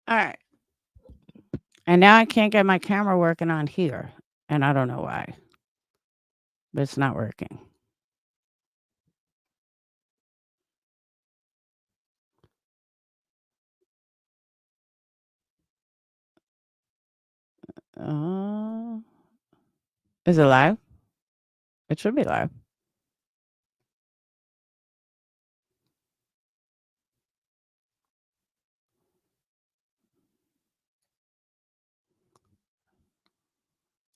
All right. And now I can't get my camera working on here. And I don't know why, but it's not working. Uh, is it live? It should be live.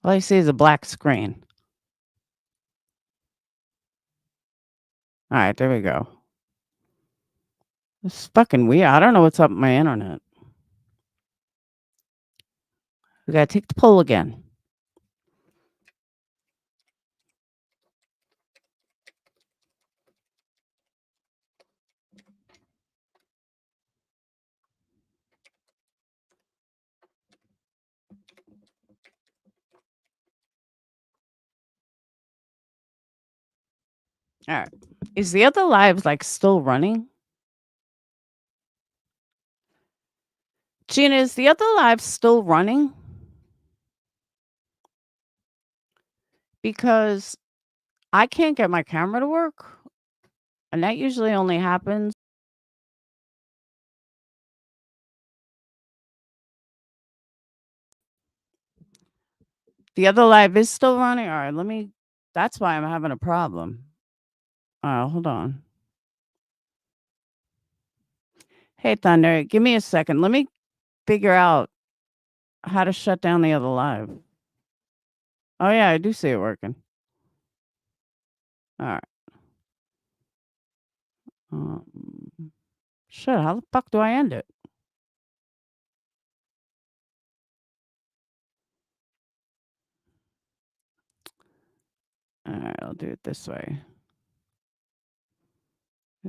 All I see is a black screen. All right, there we go. It's fucking weird. I don't know what's up with my internet. We gotta take the poll again. All right. Is the other live like still running? Gina, is the other live still running? Because I can't get my camera to work. And that usually only happens. The other live is still running. All right, let me. That's why I'm having a problem. Hold on. Hey, Thunder, give me a second. Let me figure out how to shut down the other live. Oh, yeah, I do see it working. All right. Um, shit, how the fuck do I end it? All right, I'll do it this way.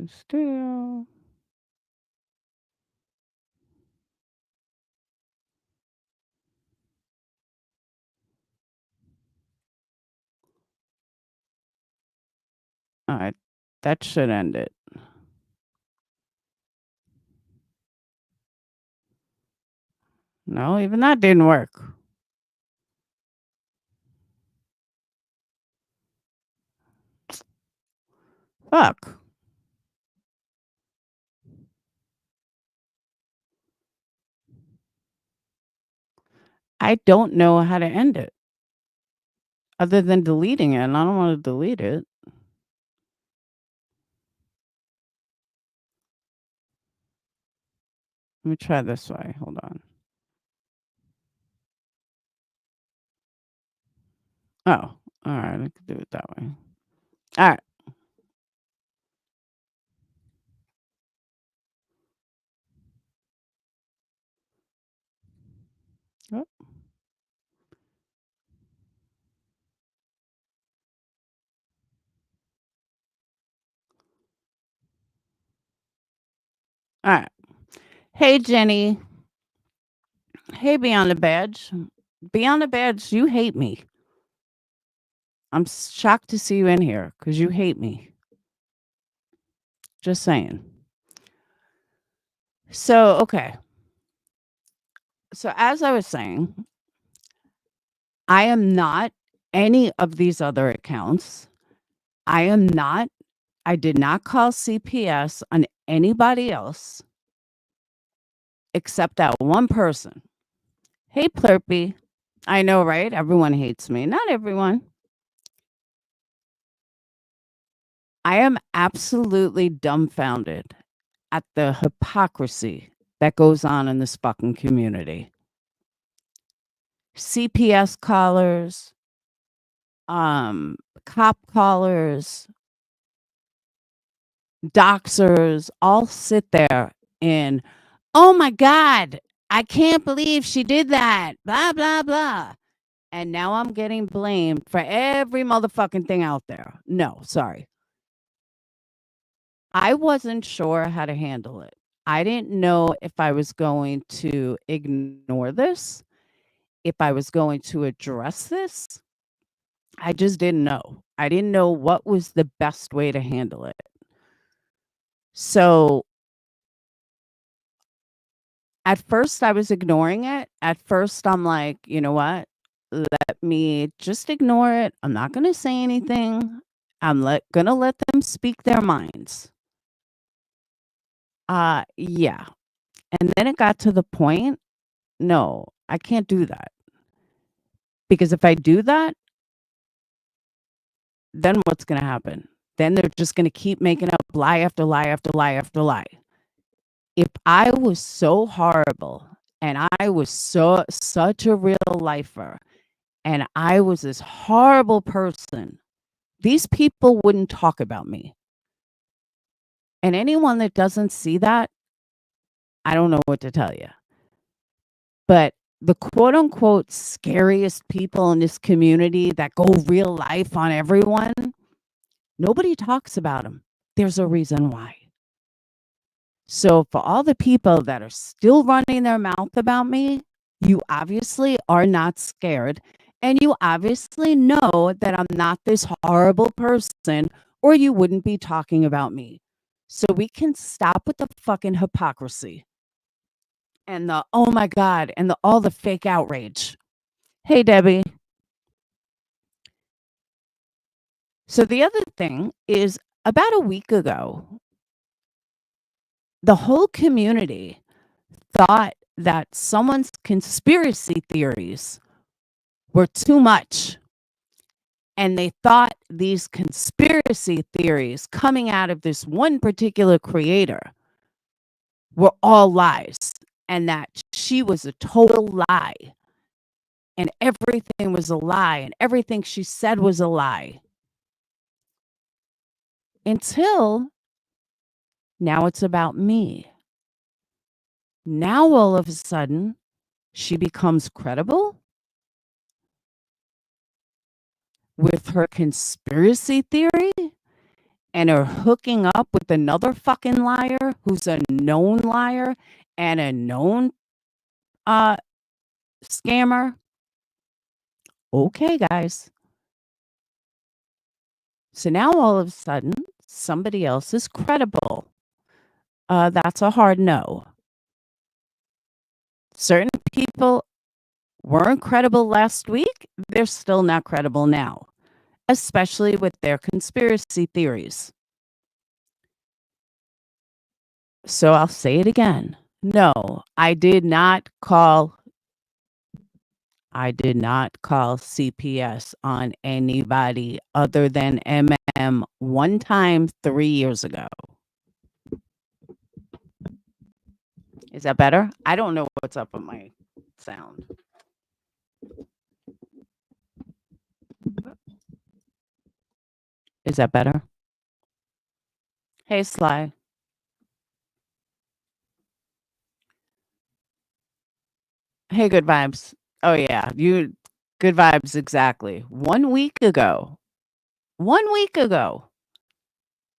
Still. All right, that should end it. No, even that didn't work. Fuck. I don't know how to end it other than deleting it, and I don't want to delete it. Let me try this way. Hold on. Oh, all right. I could do it that way. All right. Oh, all right. Hey, Jenny. Hey, Beyond the Badge. Beyond the Badge, you hate me. I'm shocked to see you in here because you hate me. Just saying. So, okay. So, as I was saying, I am not any of these other accounts. I did not call CPS on anybody else except that one person. Hey, Plurpy. I know, right? Everyone hates me. Not everyone. I am absolutely dumbfounded at the hypocrisy that goes on in this fucking community. CPS callers, cop callers, doxers all sit there and, oh my God, I can't believe she did that. Blah, blah, blah. And now I'm getting blamed for every motherfucking thing out there. No, sorry. I wasn't sure how to handle it. I didn't know if I was going to ignore this, if I was going to address this. I just didn't know. I didn't know what was the best way to handle it. So At first, I was ignoring it. At first, I'm like, "You know what? Let me just ignore it. I'm not gonna say anything. Gonna let them speak their minds." Yeah. And then it got to the point, no, I can't do that. Because if I do that, then what's gonna happen? Then they're just gonna keep making up lie after lie after lie after lie. If I was so horrible and I was such a real lifer and I was this horrible person, these people wouldn't talk about me. And anyone that doesn't see that, I don't know what to tell you. But the quote unquote scariest people in this community that go real life on everyone, nobody talks about them. There's a reason why. So for all the people that are still running their mouth about me, you obviously are not scared. And you obviously know that I'm not this horrible person, or you wouldn't be talking about me. So we can stop with the fucking hypocrisy and the oh my God and all the fake outrage. Hey, Debbie. So the other thing is about a week ago, the whole community thought that someone's conspiracy theories were too much. And they thought these conspiracy theories coming out of this one particular creator were all lies and that she was a total lie and everything was a lie and everything she said was a lie. Until now it's about me. Now all of a sudden she becomes credible with her conspiracy theory and her hooking up with another fucking liar who's a known liar and a known scammer. Okay, guys. So now all of a sudden somebody else is credible. That's a hard no. Certain people weren't credible last week. They're still not credible now, especially with their conspiracy theories. So I'll say it again. No, I did not call CPS on anybody other than MM one time 3 years ago. Is that better? I don't know what's up with my sound. Is that better? Hey, Sly. Hey, good vibes. Oh, yeah. Good vibes. Exactly. 1 week ago,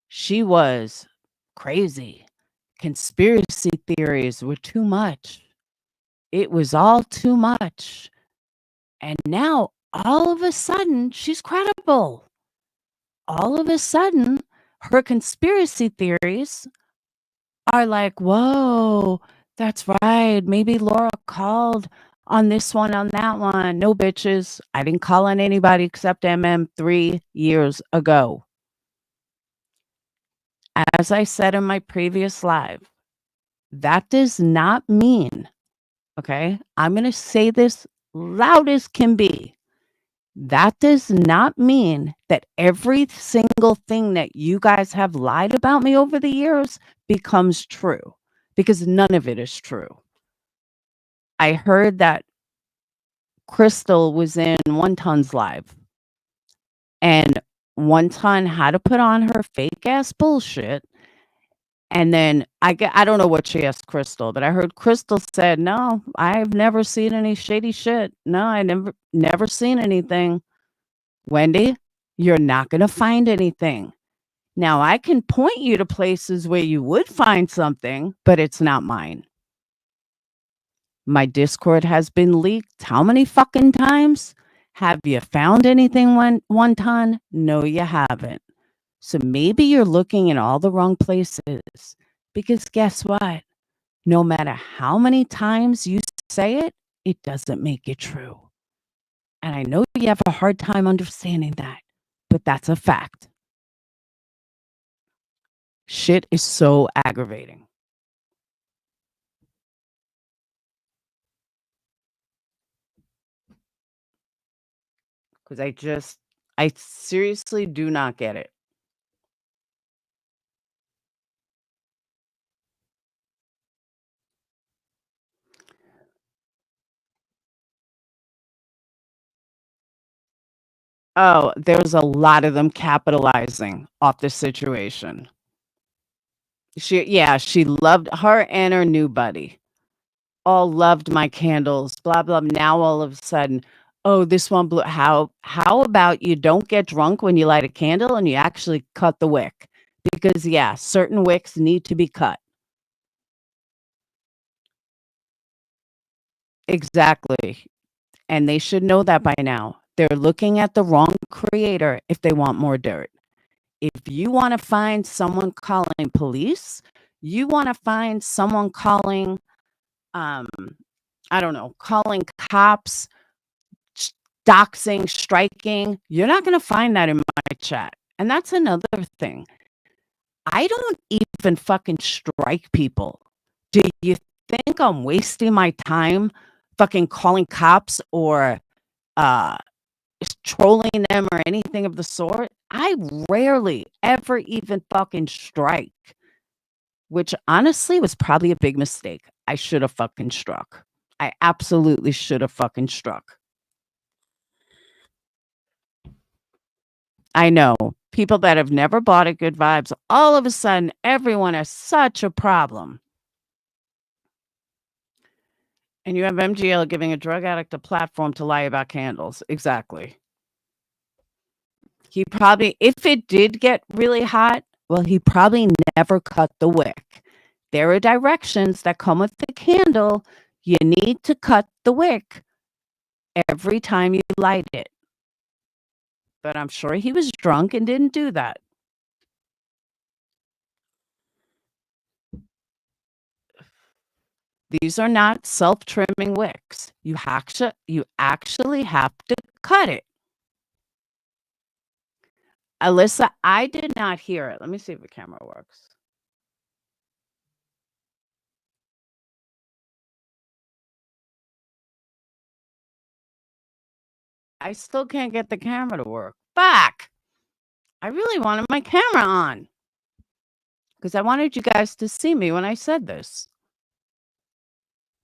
she was crazy. Conspiracy theories were too much. It was all too much. And now all of a sudden she's credible. All of a sudden her conspiracy theories are like, whoa, that's right. Maybe Laura called on this one, on that one. No, bitches. I didn't call on anybody except MM 3 years ago. As I said in my previous live, that does not mean, okay, I'm going to say this loud as can be. That does not mean that every single thing that you guys have lied about me over the years becomes true, because none of it is true. I heard that Crystal was in One Ton's live and One Ton had to put on her fake ass bullshit. And then I don't know what she asked Crystal, but I heard Crystal said, "No, I've never seen any shady shit. No, I never seen anything." Wendy, you're not going to find anything. Now, I can point you to places where you would find something, but it's not mine. My Discord has been leaked how many fucking times? Have you found anything one ton? No, you haven't. So maybe you're looking in all the wrong places. Because guess what? No matter how many times you say it, it doesn't make it true. And I know you have a hard time understanding that, but that's a fact. Shit is so aggravating. Because I seriously do not get it. Oh, there's a lot of them capitalizing off the situation. She loved her and her new buddy. All loved my candles, blah, blah. Now all of a sudden, oh, this one blew. How about you don't get drunk when you light a candle and you actually cut the wick? Because yeah, certain wicks need to be cut. Exactly. And they should know that by now. They're looking at the wrong creator if they want more dirt. If you want to find someone calling police, you want to find someone calling, um, I don't know, calling cops, sh- doxing, striking, you're not going to find that in my chat. And that's another thing. I don't even fucking strike people. Do you think I'm wasting my time fucking calling cops or uh trolling them or anything of the sort? I rarely ever even fucking strike, which honestly was probably a big mistake. I should have fucking struck. I absolutely should have fucking struck. I know people that have never bought at Good Vibes, all of a sudden, everyone has such a problem. And you have MGL giving a drug addict a platform to lie about candles. Exactly. He probably, if it did get really hot, well, he probably never cut the wick. There are directions that come with the candle. You need to cut the wick every time you light it. But I'm sure he was drunk and didn't do that. These are not self-trimming wicks. You actually have to cut it. Alyssa, I did not hear it. Let me see if the camera works. I still can't get the camera to work. Fuck! I really wanted my camera on because I wanted you guys to see me when I said this.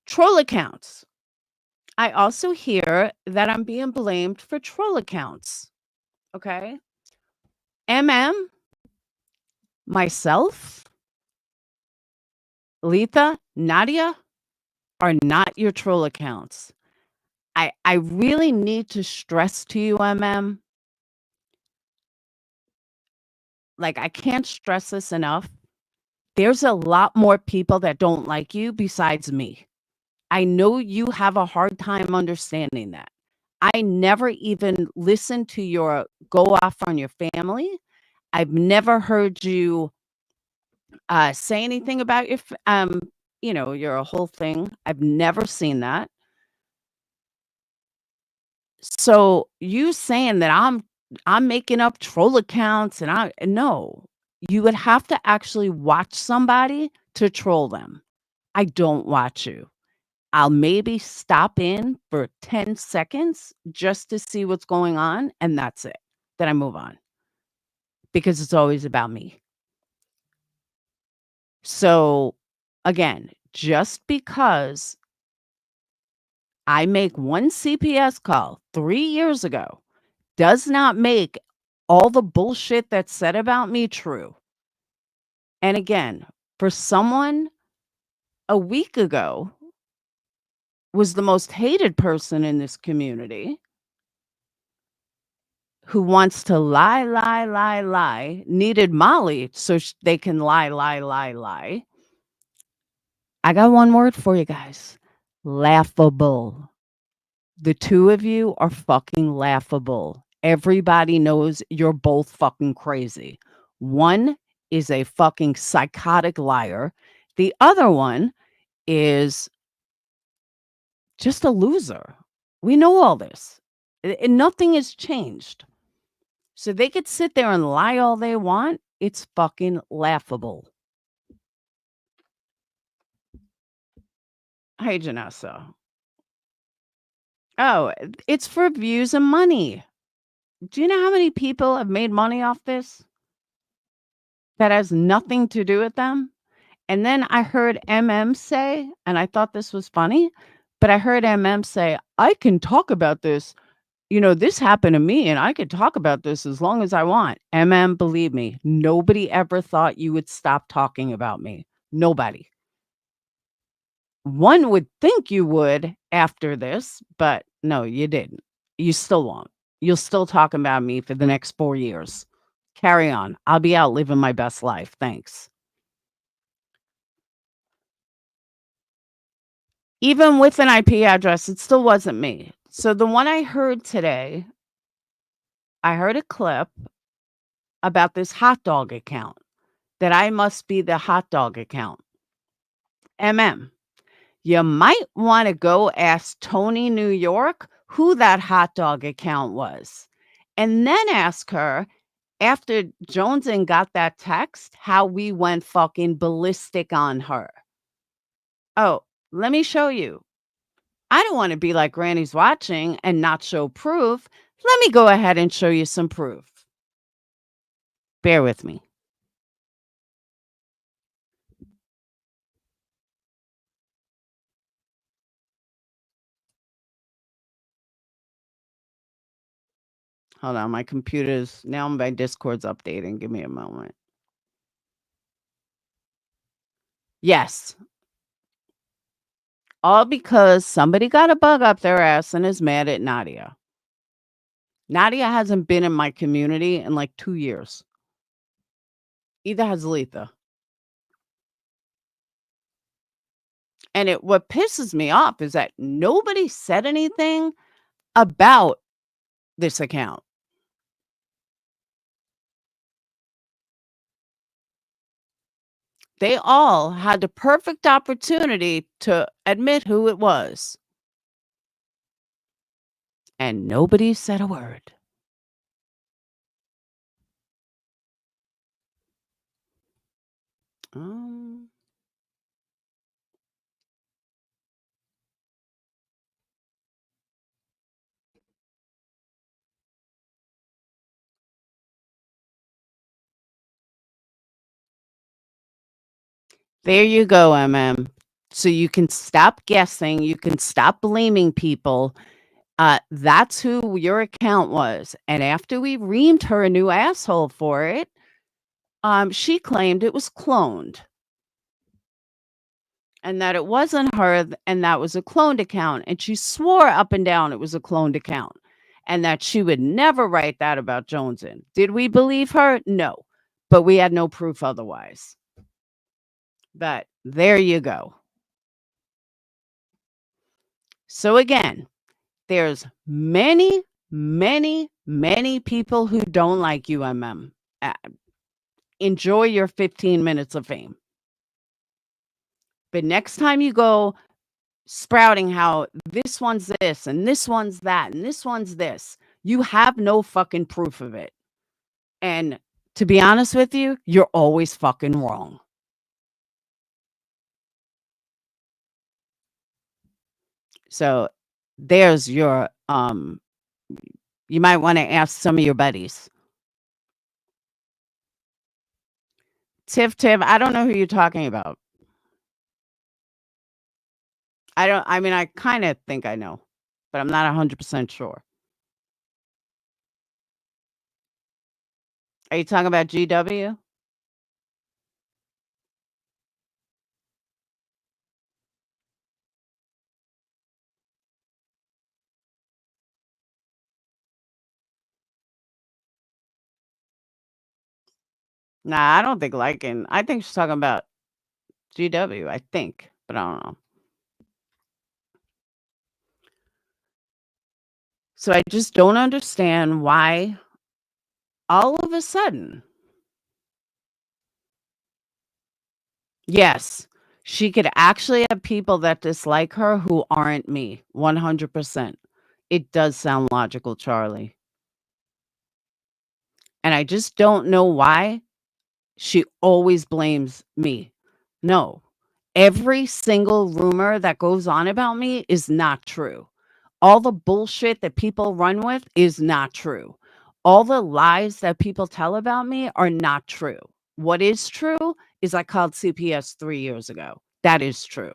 Troll accounts. I also hear that I'm being blamed for troll accounts. Okay. MM, myself, Letha, Nadia are not your troll accounts. I really need to stress to you, MM, like I can't stress this enough. There's a lot more people that don't like you besides me. I know you have a hard time understanding that. I never even listened to your go off on your family. I've never heard you say anything about your whole thing. I've never seen that. So you saying that I'm making up troll accounts and I no, you would have to actually watch somebody to troll them. I don't watch you. I'll maybe stop in for 10 seconds just to see what's going on, and that's it. Then I move on because it's always about me. So, again, just because I make one CPS call 3 years ago does not make all the bullshit that's said about me true. And again, for someone a week ago was the most hated person in this community who wants to lie, lie, lie, lie, needed Molly so they can lie, lie, lie, lie. I got one word for you guys. Laughable. The two of you are fucking laughable. Everybody knows you're both fucking crazy. One is a fucking psychotic liar. The other one is just a loser. We know all this. And nothing has changed. So they could sit there and lie all they want. It's fucking laughable. Hey, Janessa. Oh, it's for views and money. Do you know how many people have made money off this that has nothing to do with them? And then I heard MM say, and I thought this was funny, but I heard MM say, I can talk about this. This happened to me and I could talk about this as long as I want. MM, believe me, nobody ever thought you would stop talking about me. Nobody. One would think you would after this, but no, you didn't. You still won't. You'll still talk about me for the next 4 years. Carry on. I'll be out living my best life. Thanks. Even with an IP address, it still wasn't me. So the one I heard today, I heard a clip about this hot dog account, that I must be the hot dog account. MM, you might want to go ask Tony New York who that hot dog account was. And then ask her, after Joneson got that text, how we went fucking ballistic on her. Oh, let me show you. I don't want to be like Granny's watching and not show proof. Let me go ahead and show you some proof. Bear with me. Hold on, my computer's now my Discord's updating. Give me a moment. Yes. All because somebody got a bug up their ass and is mad at Nadia. Nadia hasn't been in my community in like 2 years. Either has Letha. And what pisses me off is that nobody said anything about this account. They all had the perfect opportunity to admit who it was. And nobody said a word. Um, there you go, MM. So you can stop guessing. You can stop blaming people. That's who your account was. And after we reamed her a new asshole for it, she claimed it was cloned. And that it wasn't her, and that was a cloned account. And she swore up and down it was a cloned account, and that she would never write that about Joneson. Did we believe her? No, but we had no proof otherwise. But there you go. So again, there's many, many, many people who don't like you, MM. Enjoy your 15 minutes of fame. But next time you go sprouting how this one's this and this one's that and this one's this, you have no fucking proof of it. And to be honest with you, you're always fucking wrong. So there's your you might want to ask some of your buddies. Tiff, I don't know who you're talking about. I mean, I kind of think I know, but I'm not 100% sure. Are you talking about GW? Nah, I don't think liking. I think she's talking about GW, I think, but I don't know. So I just don't understand why all of a sudden. Yes. She could actually have people that dislike her who aren't me, 100%. It does sound logical, Charlie. And I just don't know why she always blames me. No. Every single rumor that goes on about me is not true. All the bullshit that people run with is not true. All the lies that people tell about me are not true. What is true is I called CPS 3 years ago. That is true.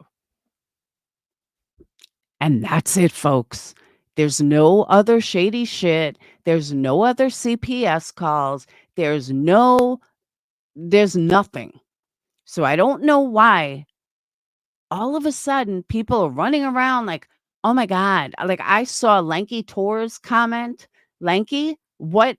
And that's it, folks. There's no other shady shit. There's no other CPS calls. There's nothing. So I don't know why all of a sudden people are running around like, "Oh my god." Like I saw Lanky Tours comment, "Lanky, what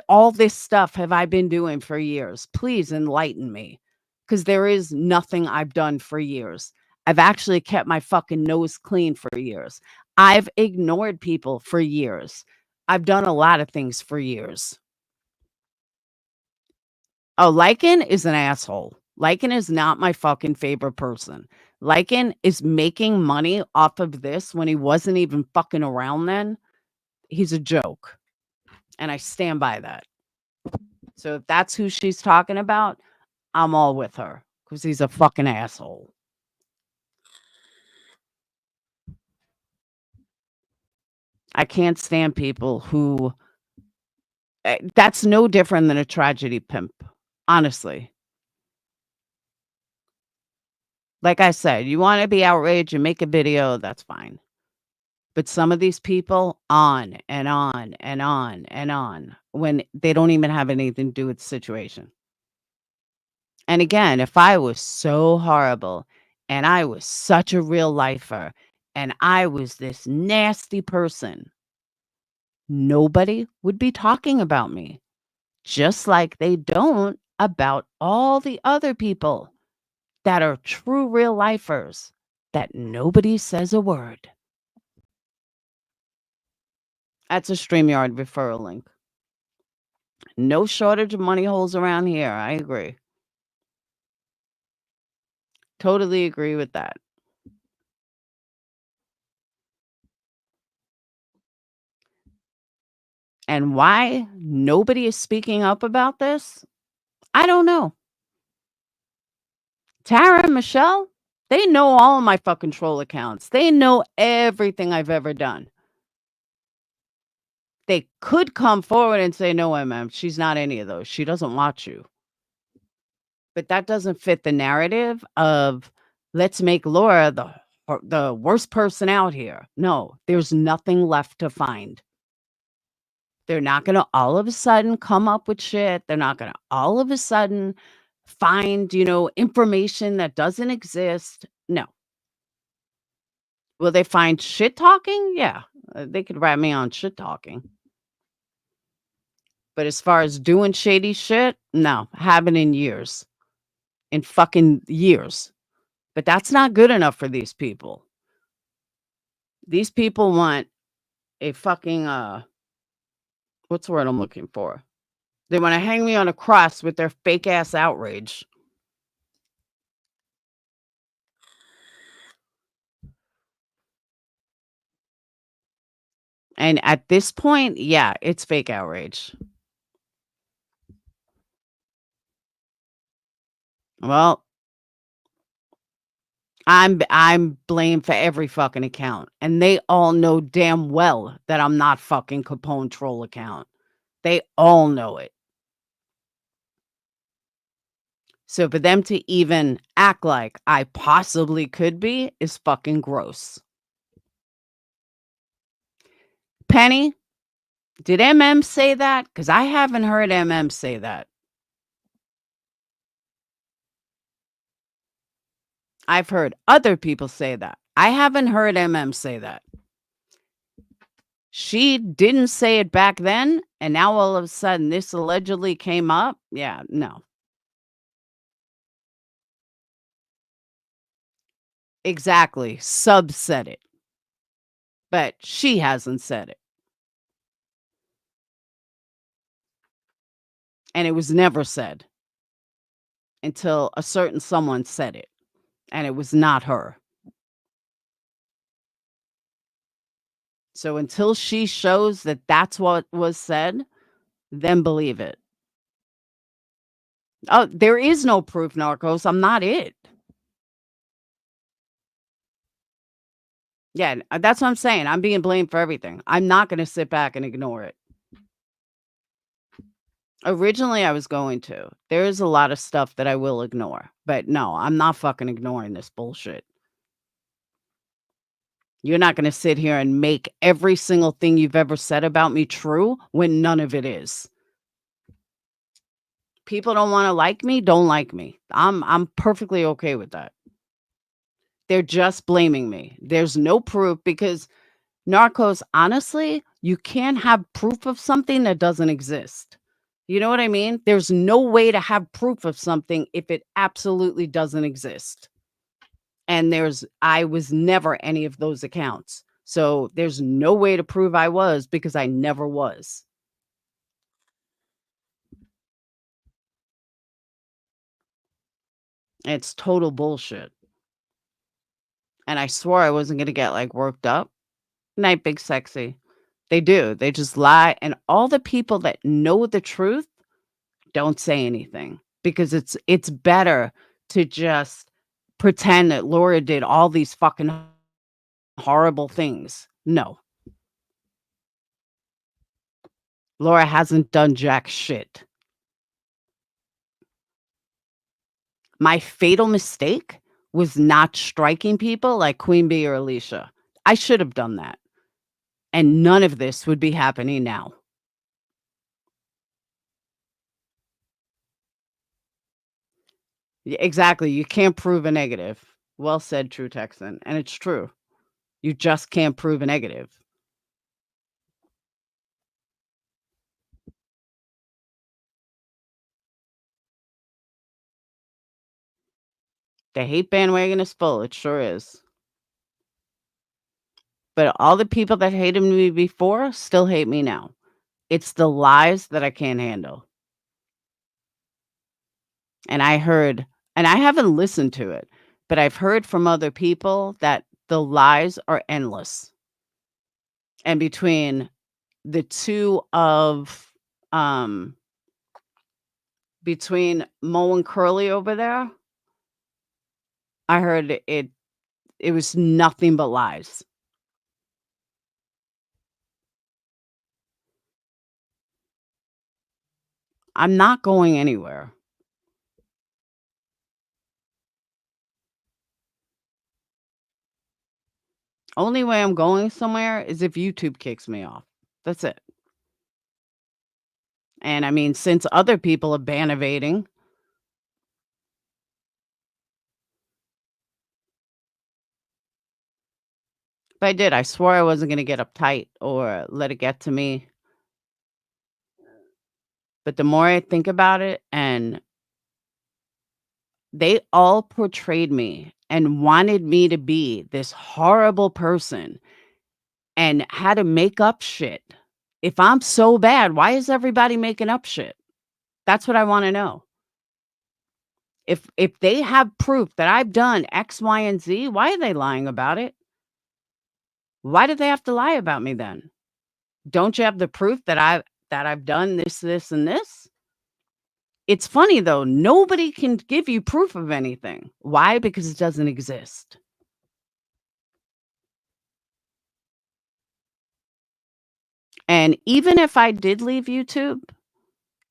all this stuff have I been doing for years? Please enlighten me." Cuz there is nothing I've done for years. I've actually kept my fucking nose clean for years. I've ignored people for years. I've done a lot of things for years. Oh, Lycan is an asshole. Lycan is not my fucking favorite person. Lycan is making money off of this when he wasn't even fucking around then. He's a joke. And I stand by that. So if that's who she's talking about, I'm all with her because he's a fucking asshole. I can't stand people who that's no different than a tragedy pimp, honestly. Like I said, you want to be outraged and make a video, that's fine. But some of these people on and on and on and on when they don't even have anything to do with the situation. And again, if I was so horrible and I was such a real lifer and I was this nasty person, nobody would be talking about me, just like they don't about all the other people that are true real lifers that nobody says a word. That's a StreamYard referral link. No shortage of money holes around here. I agree. Totally agree with that. And why nobody is speaking up about this? I don't know. Tara and Michelle, they know all of my fucking troll accounts. They know everything I've ever done. They could come forward and say, no, MM, she's not any of those. She doesn't watch you. But that doesn't fit the narrative of let's make Laura the worst person out here. No, there's nothing left to find. They're not gonna all of a sudden come up with shit. They're not gonna all of a sudden find, information that doesn't exist. No. Will they find shit talking? Yeah. They could write me on shit talking. But as far as doing shady shit, no, haven't in years. In fucking years. But that's not good enough for these people. These people want a fucking what's the word I'm looking for? They want to hang me on a cross with their fake ass outrage. And at this point, yeah, it's fake outrage. Well, I'm blamed for every fucking account, and they all know damn well that I'm not fucking Capone troll account. They all know it. So for them to even act like I possibly could be is fucking gross. Penny, did MM say that? Because I haven't heard MM say that. I've heard other people say that. I haven't heard MM say that. She didn't say it back then, and now all of a sudden this allegedly came up. Yeah, no. Exactly. Sub said it, but she hasn't said it. And it was never said until a certain someone said it. and it was not her. So until she shows that that's what was said, then believe it. Oh, there is no proof, Narcos. I'm not it. Yeah, that's what I'm saying. I'm being blamed for everything. I'm not gonna sit back and ignore it. Originally, I was going to. There is a lot of stuff that I will ignore, but no, I'm not fucking ignoring this bullshit. You're not gonna sit here and make every single thing you've ever said about me true when none of it is. People don't wanna like me, don't like me. I'm perfectly okay with that. They're just blaming me. There's no proof because Narcos, honestly, you can't have proof of something that doesn't exist. You know what I mean? There's no way to have proof of something if it absolutely doesn't exist. And I was never any of those accounts. So there's no way to prove I was because I never was. It's total bullshit. And I swore I wasn't going to get like worked up. Night, big sexy. They do. They just lie. And all the people that know the truth don't say anything because it's better to just pretend that Laura did all these fucking horrible things. No. Laura hasn't done jack shit. My fatal mistake was not striking people like Queen Bee or Alicia. I should have done that. And none of this would be happening now. Exactly. You can't prove a negative. Well said, True Texan. And it's true. You just can't prove a negative. The hate bandwagon is full. It sure is. But all the people that hated me before still hate me now. It's the lies that I can't handle. And I haven't listened to it, but I've heard from other people that the lies are endless. And between the two of between Mo and Curly over there, I heard it was nothing but lies. I'm not going anywhere. Only way I'm going somewhere is if YouTube kicks me off. That's it. And I mean, since other people are ban evading, but I did. I swore I wasn't gonna get uptight or let it get to me. But the more I think about it, and they all portrayed me and wanted me to be this horrible person and had to make up shit. If I'm so bad, why is everybody making up shit? That's what I want to know. If they have proof that I've done X, Y, and Z, why are they lying about it? Why do they have to lie about me then? Don't you have the proof that I've done this, this, and this? It's funny though, nobody can give you proof of anything. Why? Because it doesn't exist. And even if I did leave YouTube,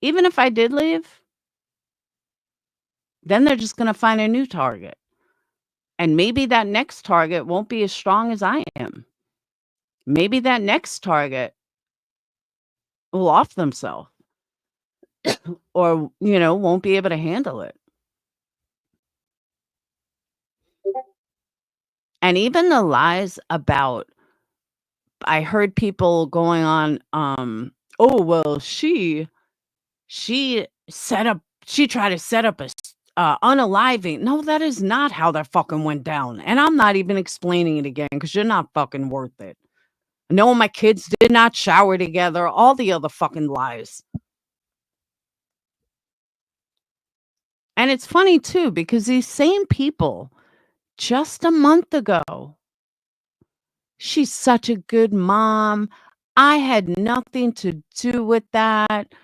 even if I did leave, then they're just gonna find a new target. And maybe that next target won't be as strong as I am. Maybe that next target will off themselves or, won't be able to handle it. And even the lies about I heard people going on, "Oh, well, she she tried to set up a unaliving." No, that is not how that fucking went down, and I'm not even explaining it again because 'cause you're not fucking worth it. No, my kids did not shower together, all the other fucking lies. And it's funny too because these same people just a month ago. She's such a good mom. I had nothing to do with that.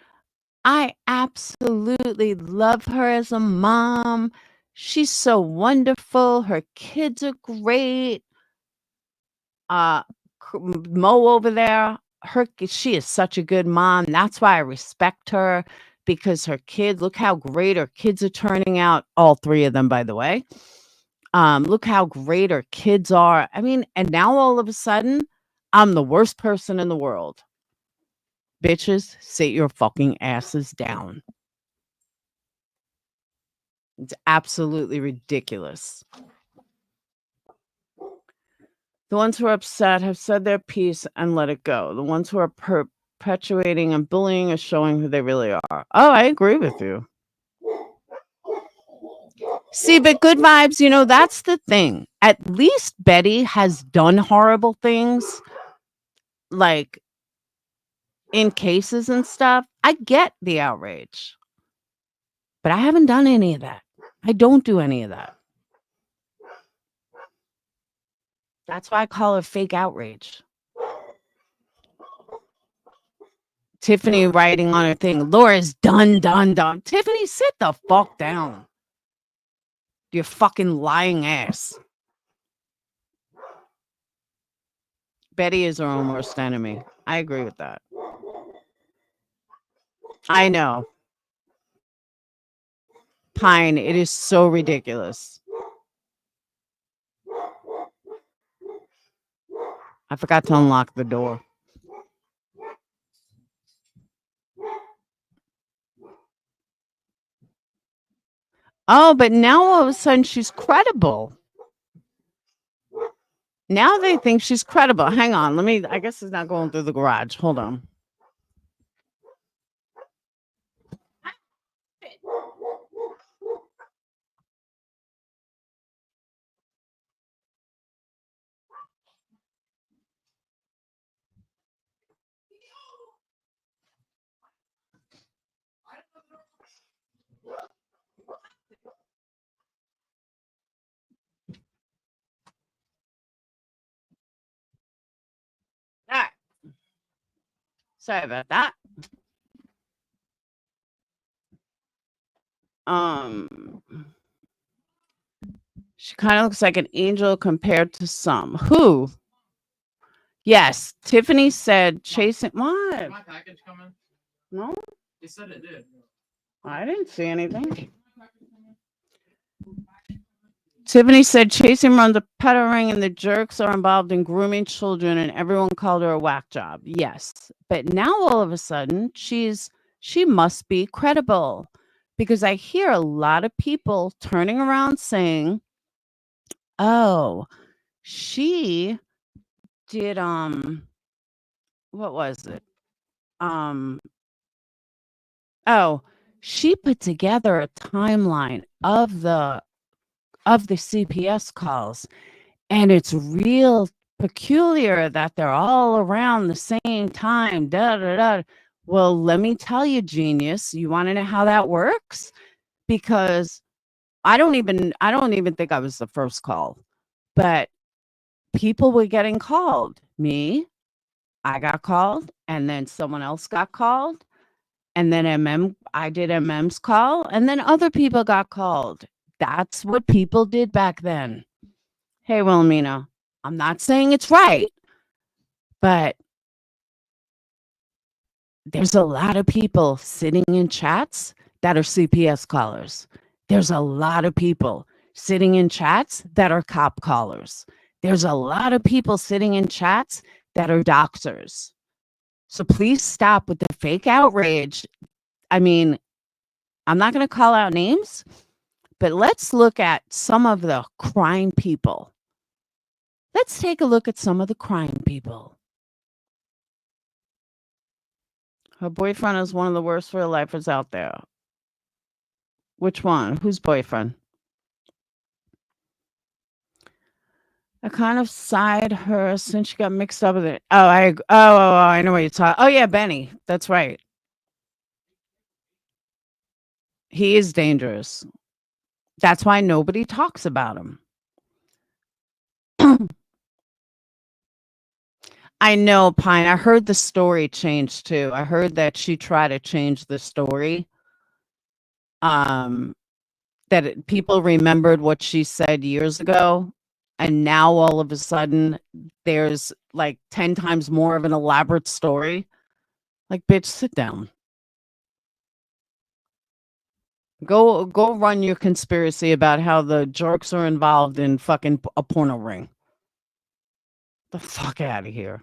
I absolutely love her as a mom. She's so wonderful. Her kids are great. Uh, Mo over there, she is such a good mom. That's why I respect her because her kids, look how great her kids are turning out. All three of them, by the way. Look how great her kids are. I mean, and now all of a sudden, I'm the worst person in the world. Bitches, sit your fucking asses down. It's absolutely ridiculous. The ones who are upset have said their piece and let it go. The ones who are perpetuating and bullying are showing who they really are. Oh, I agree with you. See, but good vibes, that's the thing. At least Betty has done horrible things, like in cases and stuff. I get the outrage, but I haven't done any of that. I don't do any of that. That's why I call it fake outrage. Tiffany writing on her thing, Laura's done. Tiffany, sit the fuck down. You fucking lying ass. Betty is her own worst enemy. I agree with that. I know. Pine, it is so ridiculous. I forgot to unlock the door. Oh, but now all of a sudden she's credible. Now they think she's credible. Hang on. I guess it's not going through the garage. Hold on. All right. Sorry about that. Um, she kind of looks like an angel compared to some. Who? Yes, Tiffany said chasing what? Did my package come in? No, they said it did. I didn't see anything. Tiffany said chasing runs a pedo ring and the jerks are involved in grooming children and everyone called her a whack job. Yes. But now all of a sudden she must be credible because I hear a lot of people turning around saying, "Oh, she did what was it? Um oh, she put together a timeline of the CPS calls. And it's real peculiar that they're all around the same time. Da, da, da. Well, let me tell you, genius. You want to know how that works? Because I don't even think I was the first call, but people were getting called. Me, I got called, and then someone else got called, and then I did MM's call, and then other people got called. That's what people did back then. Hey, Wilhelmina, I'm not saying it's right, but there's a lot of people sitting in chats that are CPS callers. There's a lot of people sitting in chats that are cop callers. There's a lot of people sitting in chats that are doctors. So please stop with the fake outrage. I mean, I'm not going to call out names, but let's look at some of the crime people. Let's take a look at some of the crime people. Her boyfriend is one of the worst real lifers out there. Which one? Whose boyfriend? I kind of side her since she got mixed up with it. I know what you're talking. Oh yeah, Benny. That's right. He is dangerous. That's why nobody talks about him. I know, Pine. I heard the story change too. I heard that she tried to change the story. Um, people remembered what she said years ago, and now all of a sudden there's like 10 times more of an elaborate story. Like, bitch, sit down. Go run your conspiracy about how the jerks are involved in fucking a porno ring. The fuck out of here.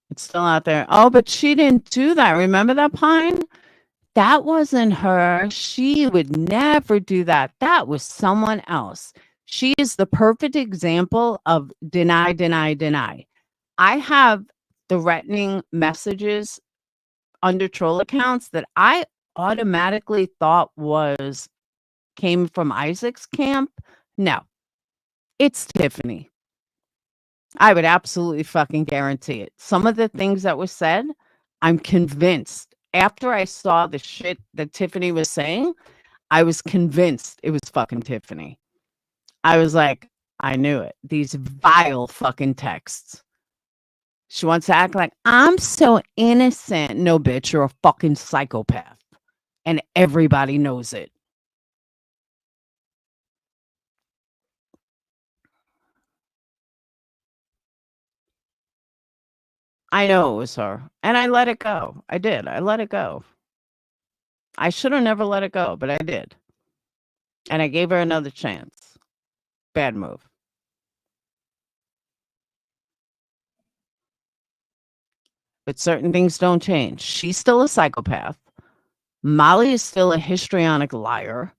It's still out there. Oh, but she didn't do that. Remember that, Pine? That wasn't her. She would never do that. That was someone else. She is the perfect example of deny, deny, deny. I have threatening messages under troll accounts that I automatically thought was came from Isaac's camp. No, it's Tiffany. I would absolutely fucking guarantee it. Some of the things that was said, I'm convinced. After I saw the shit that Tiffany was saying, I was convinced it was fucking Tiffany. I was like, I knew it. These vile fucking texts. She wants to act like I'm so innocent. No, bitch, you're a fucking psychopath. And everybody knows it. I know it was her. And I let it go. I did. I let it go. I should have never let it go, but I did. And I gave her another chance. Bad move. But certain things don't change. She's still a psychopath. Molly is still a histrionic liar.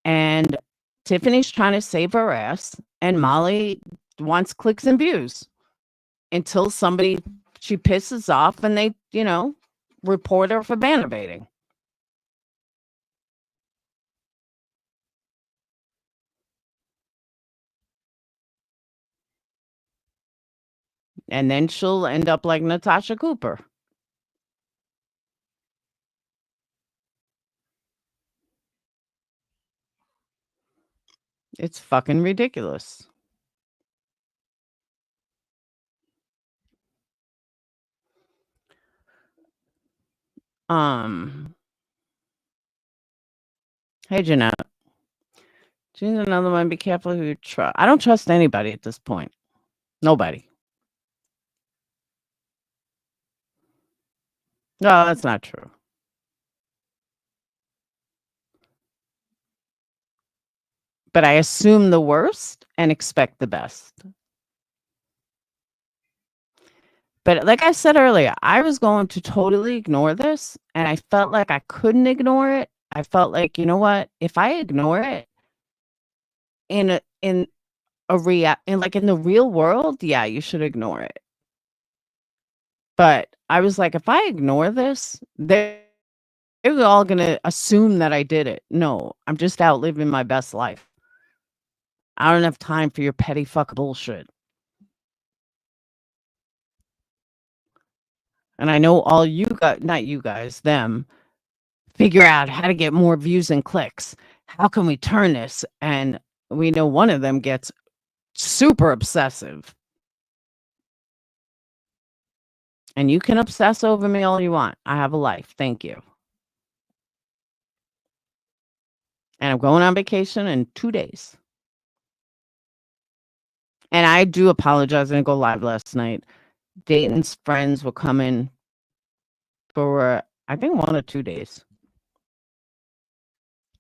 And Tiffany's trying to save her ass. And Molly wants clicks and views until somebody she pisses off and they, report her for bannerbating. And then she'll end up like Natasha Cooper. It's fucking ridiculous. Um, hey Jeanette. She's another one. Be careful who you trust. I don't trust anybody at this point. Nobody. No, that's not true. But I assume the worst and expect the best. But like I said earlier, I was going to totally ignore this, and I felt like I couldn't ignore it. I felt like, you know what? If I ignore it in the real world, yeah, you should ignore it. But I was like, if I ignore this, they're all gonna assume that I did it. No, I'm just out living my best life. I don't have time for your petty fuck bullshit. And I know all you guys, not you guys, them, figure out how to get more views and clicks. How can we turn this? And we know one of them gets super obsessive. And you can obsess over me all you want. I have a life. Thank you. And I'm going on vacation in 2 days. And I do apologize. I didn't go live last night. Dayton's friends were coming for, I think, 1 or 2 days.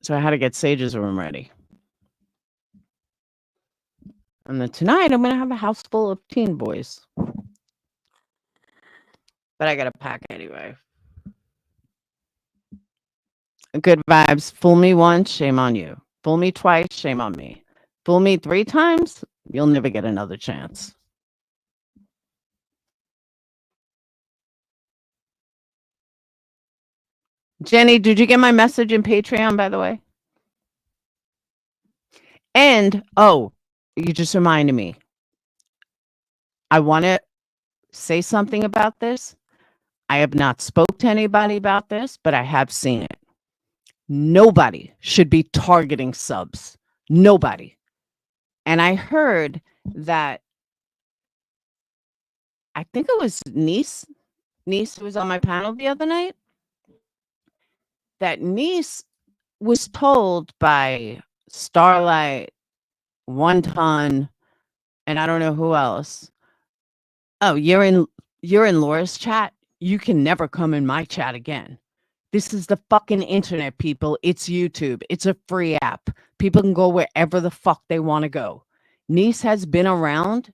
So I had to get Sage's room ready. And then tonight I'm going to have a house full of teen boys. But I got to pack anyway. Good vibes. Fool me once, shame on you. Fool me twice, shame on me. Fool me 3 times, you'll never get another chance. Jenny, did you get my message in Patreon, by the way? And, oh, you just reminded me. I want to say something about this. I have not spoke to anybody about this, but I have seen it. Nobody should be targeting subs. Nobody. And I heard that I think it was Niece who was on my panel the other night, that Niece was told by Starlight, One Ton, and I don't know who else. Oh, you're in Laura's chat. You can never come in my chat again. This is the fucking internet, people. It's YouTube. It's a free app. People can go wherever the fuck they want to go. Niece has been around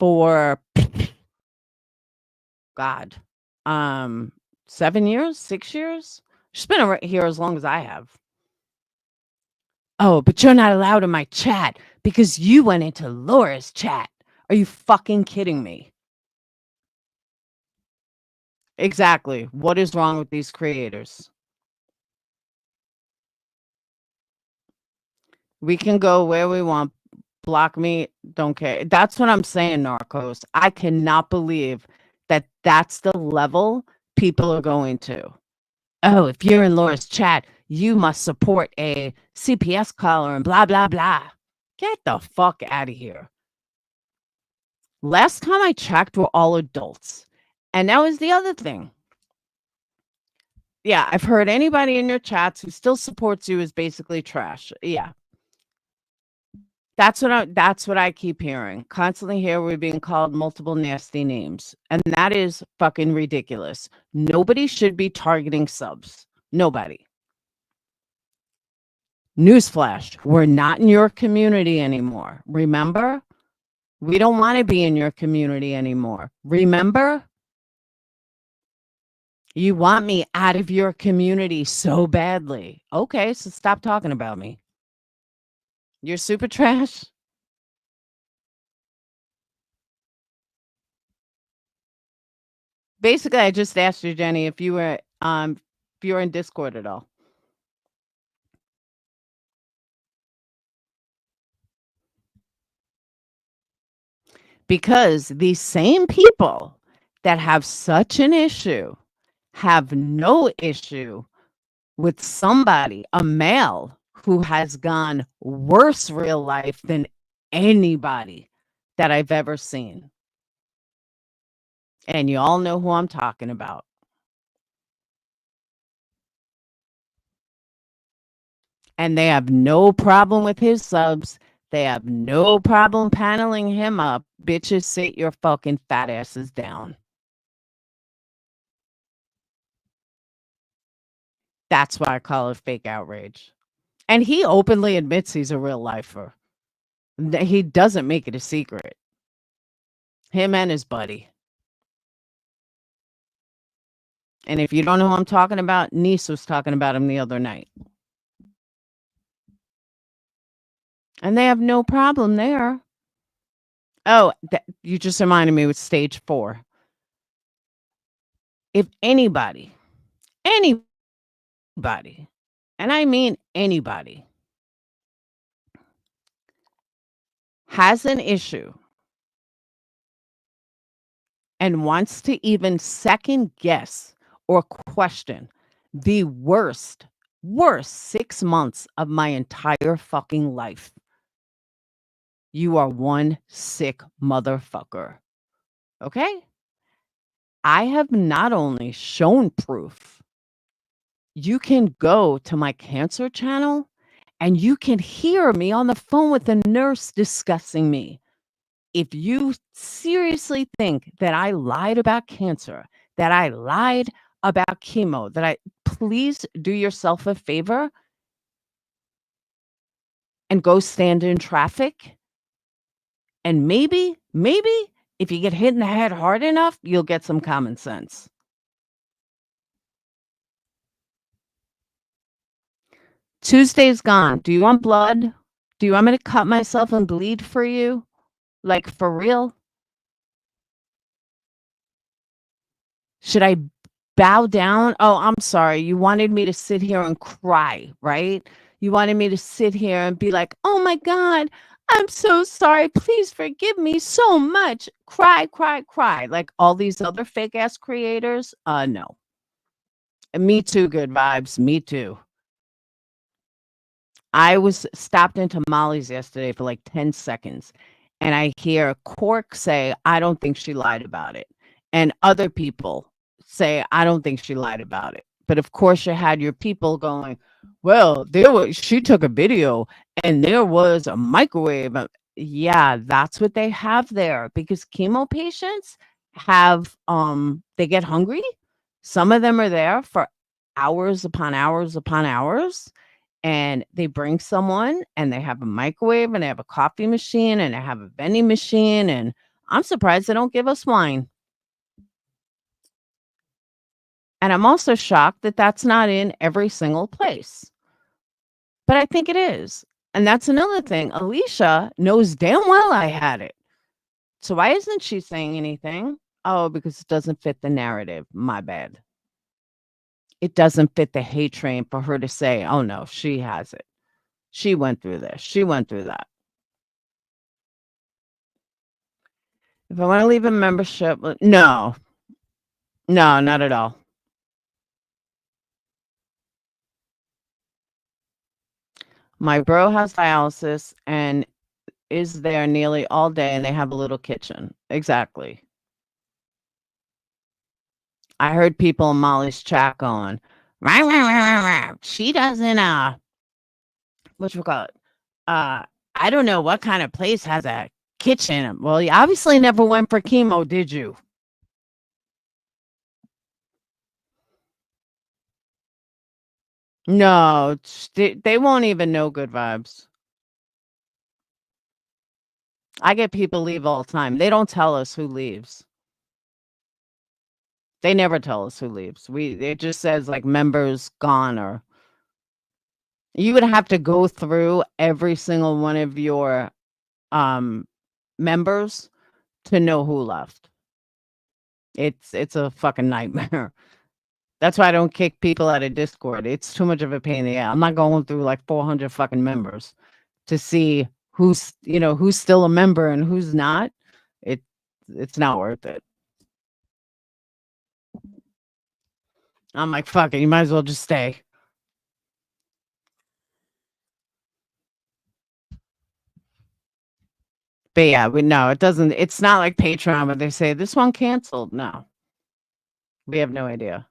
for God, 7 years, 6 years. She's been here as long as I have. Oh, but you're not allowed in my chat because you went into Laura's chat. Are you fucking kidding me? Exactly. What is wrong with these creators? We can go where we want. Block me, don't care. That's what I'm saying, Narcos. I cannot believe that that's the level people are going to. Oh, if you're in Laura's chat, you must support a CPS caller and blah, blah, blah. Get the fuck out of here. Last time I checked, we're all adults. And that was the other thing. Yeah, I've heard anybody in your chats who still supports you is basically trash. Yeah. That's what I keep hearing. Constantly here we're being called multiple nasty names. And that is fucking ridiculous. Nobody should be targeting subs. Nobody. Newsflash, we're not in your community anymore. Remember? We don't want to be in your community anymore. Remember? You want me out of your community so badly. Okay, so stop talking about me. You're super trash. Basically, I just asked you, Jenny, if you were in Discord at all. Because these same people that have such an issue have no issue with somebody, a male, who has gone worse real life than anybody that I've ever seen. And you all know who I'm talking about. And they have no problem with his subs. They have no problem paneling him up. Bitches, sit your fucking fat asses down. That's why I call it fake outrage. And he openly admits he's a real lifer. He doesn't make it a secret. Him and his buddy. And if you don't know who I'm talking about, Niece was talking about him the other night. And they have no problem there. Oh, you just reminded me with stage 4. If anybody, and I mean anybody, has an issue and wants to even second guess or question the worst 6 months of my entire fucking life, you are one sick motherfucker. Okay? I have not only shown proof, you can go to my cancer channel and you can hear me on the phone with the nurse discussing me. If you seriously think that I lied about cancer, that I lied about chemo, please do yourself a favor and go stand in traffic. And maybe if you get hit in the head hard enough, you'll get some common sense. Tuesday's gone. Do you want blood? Do you want me to cut myself and bleed for you? Like, for real? Should I bow down? Oh, I'm sorry. You wanted me to sit here and cry, right? You wanted me to sit here and be like, oh my God, I'm so sorry. Please forgive me so much. Cry, cry, cry. Like all these other fake ass creators. No. Me too, good vibes. Me too. I was stopped into Molly's yesterday for like 10 seconds, and I hear Cork say, "I don't think she lied about it." And other people say, "I don't think she lied about it." But of course, you had your people going, "Well, she took a video and there was a microwave." Yeah, that's what they have there because chemo patients have they get hungry. Some of them are there for hours upon hours upon hours, and they bring someone and they have a microwave and they have a coffee machine and they have a vending machine, and I'm surprised they don't give us wine. And I'm also shocked that that's not in every single place. But I think it is. And that's another thing. Alicia knows damn well I had it. So why isn't she saying anything? Oh, because it doesn't fit the narrative. My bad. It doesn't fit the hate train for her to say, oh no, she has it. She went through this. She went through that. If I want to leave a membership, no, no, not at all. My bro has dialysis and is there nearly all day, and they have a little kitchen. Exactly. I heard people in Molly's chat going, "Rah, rah, rah, rah, rah. She doesn't, what you call it? I don't know what kind of place has a kitchen." Well, you obviously never went for chemo, did you? No, they won't even know good vibes. I get people leave all the time. They don't tell us who leaves. They never tell us who leaves. It just says like members gone, or you would have to go through every single one of your um members to know who left. It's a fucking nightmare. That's why I don't kick people out of Discord. It's too much of a pain in the ass. I'm not going through like 400 fucking members to see who's still a member and who's not. It it's not worth it. I'm like, fuck it, you might as well just stay. But yeah, we no, it doesn't. It's not like Patreon where they say this one canceled. No, we have no idea.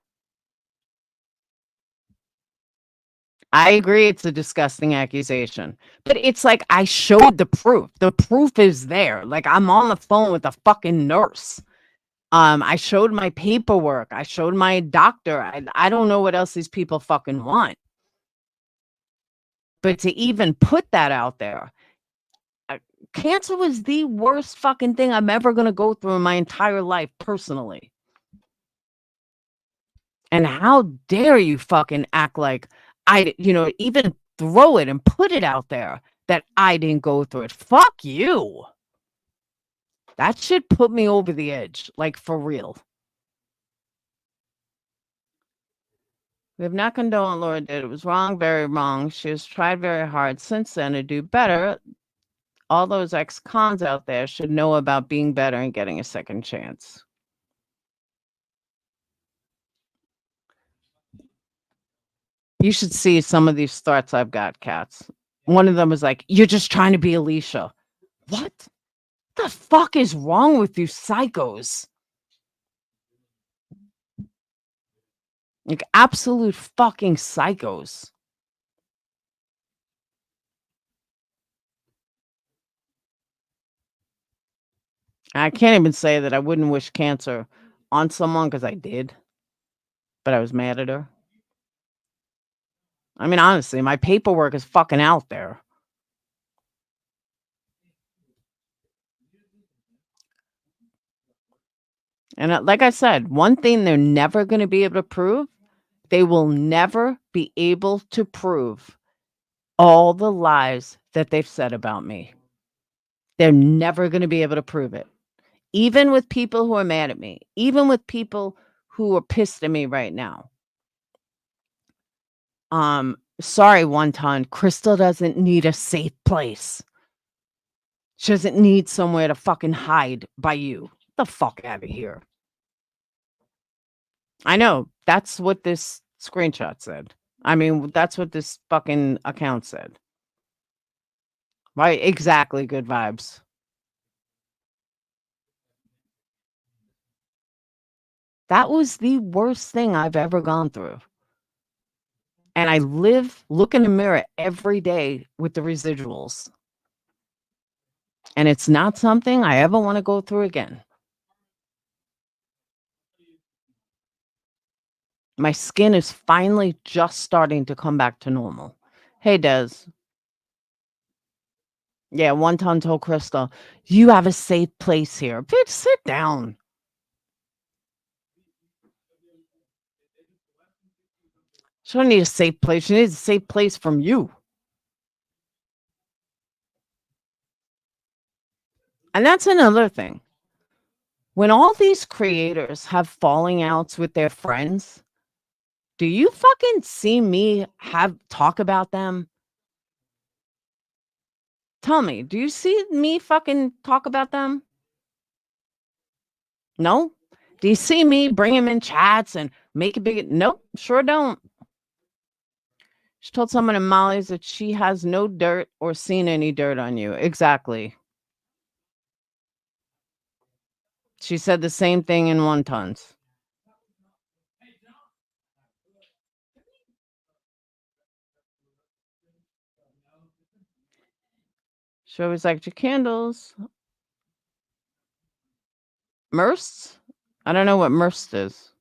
I agree it's a disgusting accusation, but it's like I showed the proof. The proof is there. Like I'm on the phone with a fucking nurse. I showed my paperwork. I showed my doctor. I don't know what else these people fucking want. But to even put that out there, uh, cancer was the worst fucking thing I'm ever going to go through in my entire life personally. And how dare you fucking act like even throw it and put it out there that I didn't go through it. Fuck you. That shit put me over the edge, like for real. We have not condoned what Laura did. It was wrong, very wrong. She has tried very hard since then to do better. All those ex-cons out there should know about being better and getting a second chance. You should see some of these thoughts I've got, Cats. One of them was like, "You're just trying to be Alicia." What the fuck is wrong with you psychos? Like absolute fucking psychos. I can't even say that I wouldn't wish cancer on someone because I did, but I was mad at her. I mean, honestly, my paperwork is fucking out there. And like I said, one thing they're never going to be able to prove, they will never be able to prove all the lies that they've said about me. They're never going to be able to prove it. Even with people who are mad at me, even with people who are pissed at me right now. Sorry, one ton. Crystal doesn't need a safe place. She doesn't need somewhere to fucking hide by you. Get the fuck out of here. I know. That's what this screenshot said. I mean, that's what this fucking account said. Right, exactly, good vibes. That was the worst thing I've ever gone through, and I look in the mirror every day with the residuals, and it's not something I ever wanna go through again. My skin is finally just starting to come back to normal. Hey, Des. Yeah, one time told Crystal, "You have a safe place here." Bitch, sit down. She don't need a safe place. She needs a safe place from you. And that's another thing. When all these creators have falling outs with their friends, do you fucking see me have talk about them? Tell me, do you see me fucking talk about them? No? Do you see me bring him in chats and make a big nope, sure don't. She told someone in Molly's that she has no dirt or seen any dirt on you. Exactly. She said the same thing in one tons. She always liked your candles. Merst? I don't know what Merst is.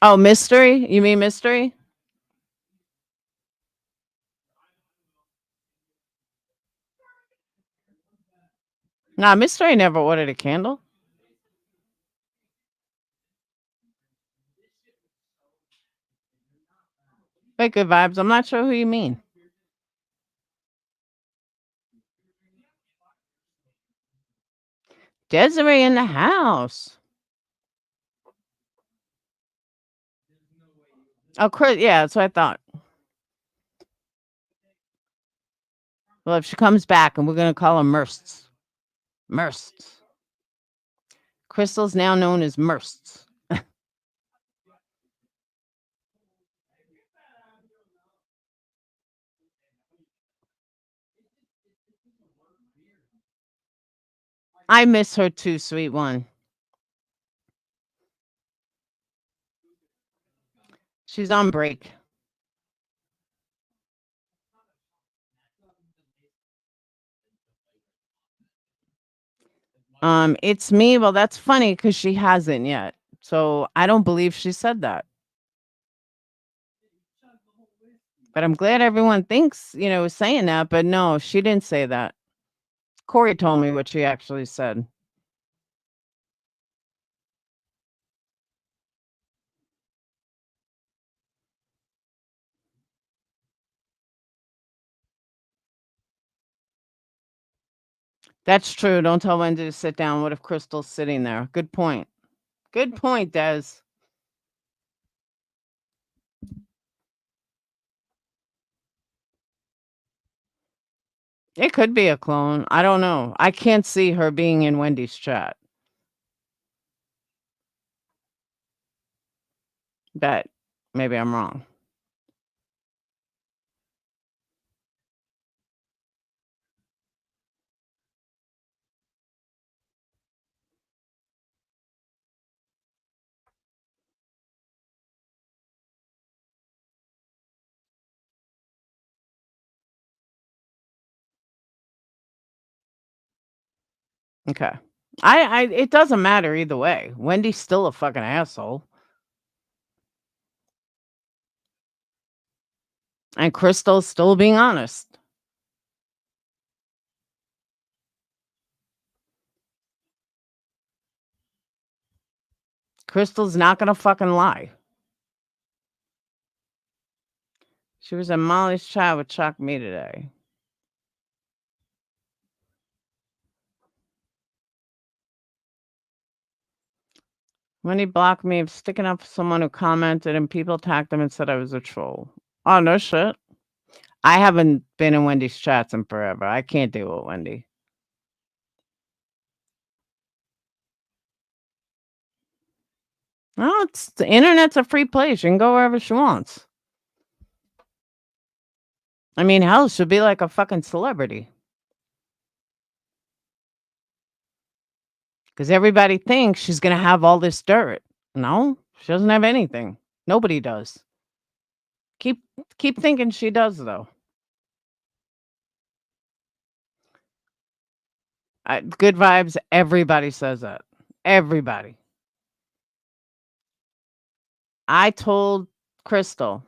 Oh, mystery? You mean mystery? Nah, mystery never ordered a candle. Wait, good vibes. I'm not sure who you mean. Desiree in the house. Oh, Chris. Yeah, that's what I thought. Well, if she comes back and we're going to call her Mersts. Mersts. Crystal's now known as Mersts. I miss her too, sweet one. She's on break. It's me. Well, that's funny because she hasn't yet. So I don't believe she said that. But I'm glad everyone thinks, is saying that. But no, she didn't say that. Corey told me what she actually said. That's true. Don't tell Wendy to sit down. What if Crystal's sitting there? Good point. Good point, Des. It could be a clone. I don't know. I can't see her being in Wendy's chat. But maybe I'm wrong. Okay. I it doesn't matter either way. Wendy's still a fucking asshole. And Crystal's still being honest. Crystal's not gonna fucking lie. She was in Molly's chat with Chuck me today. When he blocked me of sticking up for someone who commented and people attacked him and said I was a troll. Oh, no shit. I haven't been in Wendy's chats in forever. I can't deal with Wendy. No, it's the internet's a free place. She can go wherever she wants. I mean, hell, she'll be like a fucking celebrity. Because everybody thinks she's gonna have all this dirt. No, she doesn't have anything. Nobody does. Keep keep thinking she does though. Good vibes, everybody says that. Everybody. I told Crystal,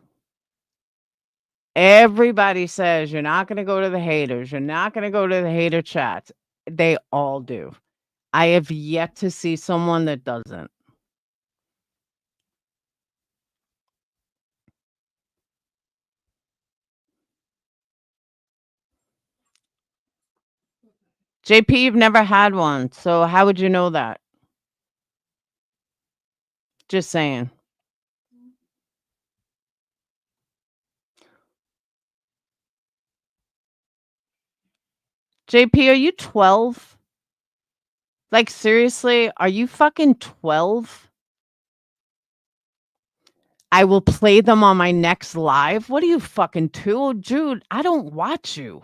everybody says you're not gonna go to the haters, you're not gonna go to the hater chats. They all do. I have yet to see someone that doesn't. JP, you've never had one, so how would you know that? Just saying. JP, are you 12? Like, seriously, are you fucking 12? I will play them on my next live. What are you fucking 2? Oh, Jude, I don't watch you.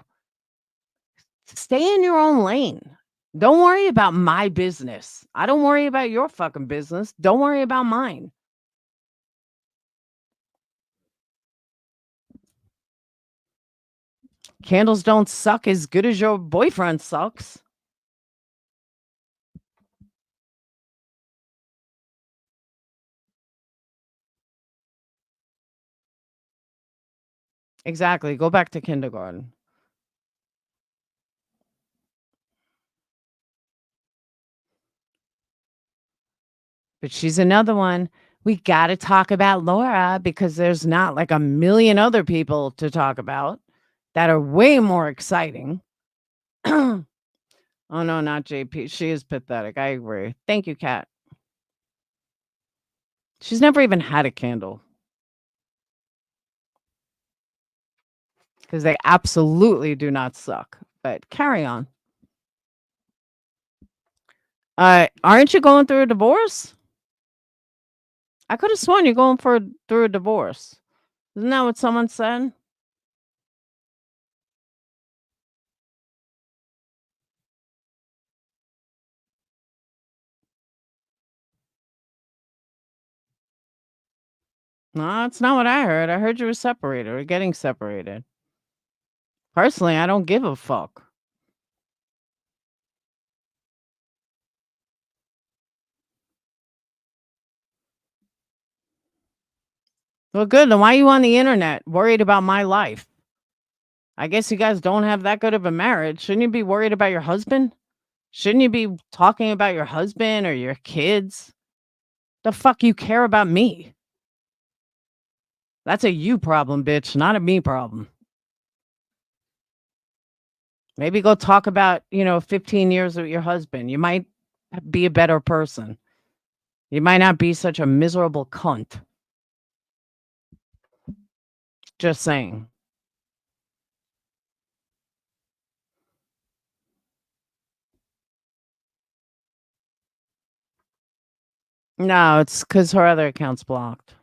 Stay in your own lane. Don't worry about my business. I don't worry about your fucking business. Don't worry about mine. Candles don't suck as good as your boyfriend sucks. Exactly. Go back to kindergarten. But she's another one. We got to talk about Laura because there's not like a million other people to talk about that are way more exciting. Oh no, not JP. She is pathetic. I agree. Thank you, Kat. She's never even had a candle because they absolutely do not suck. But carry on. Aren't you going through a divorce? I could have sworn you're going through a divorce. Isn't that what someone said? No, that's not what I heard. I heard you were separated or getting separated. Personally, I don't give a fuck. Well, good. Then why are you on the internet worried about my life? I guess you guys don't have that good of a marriage. Shouldn't you be worried about your husband? Shouldn't you be talking about your husband or your kids? The fuck you care about me? That's a you problem, bitch, not a me problem. Maybe go talk about, 15 years with your husband. You might be a better person. You might not be such a miserable cunt. Just saying. No, it's because her other account's blocked.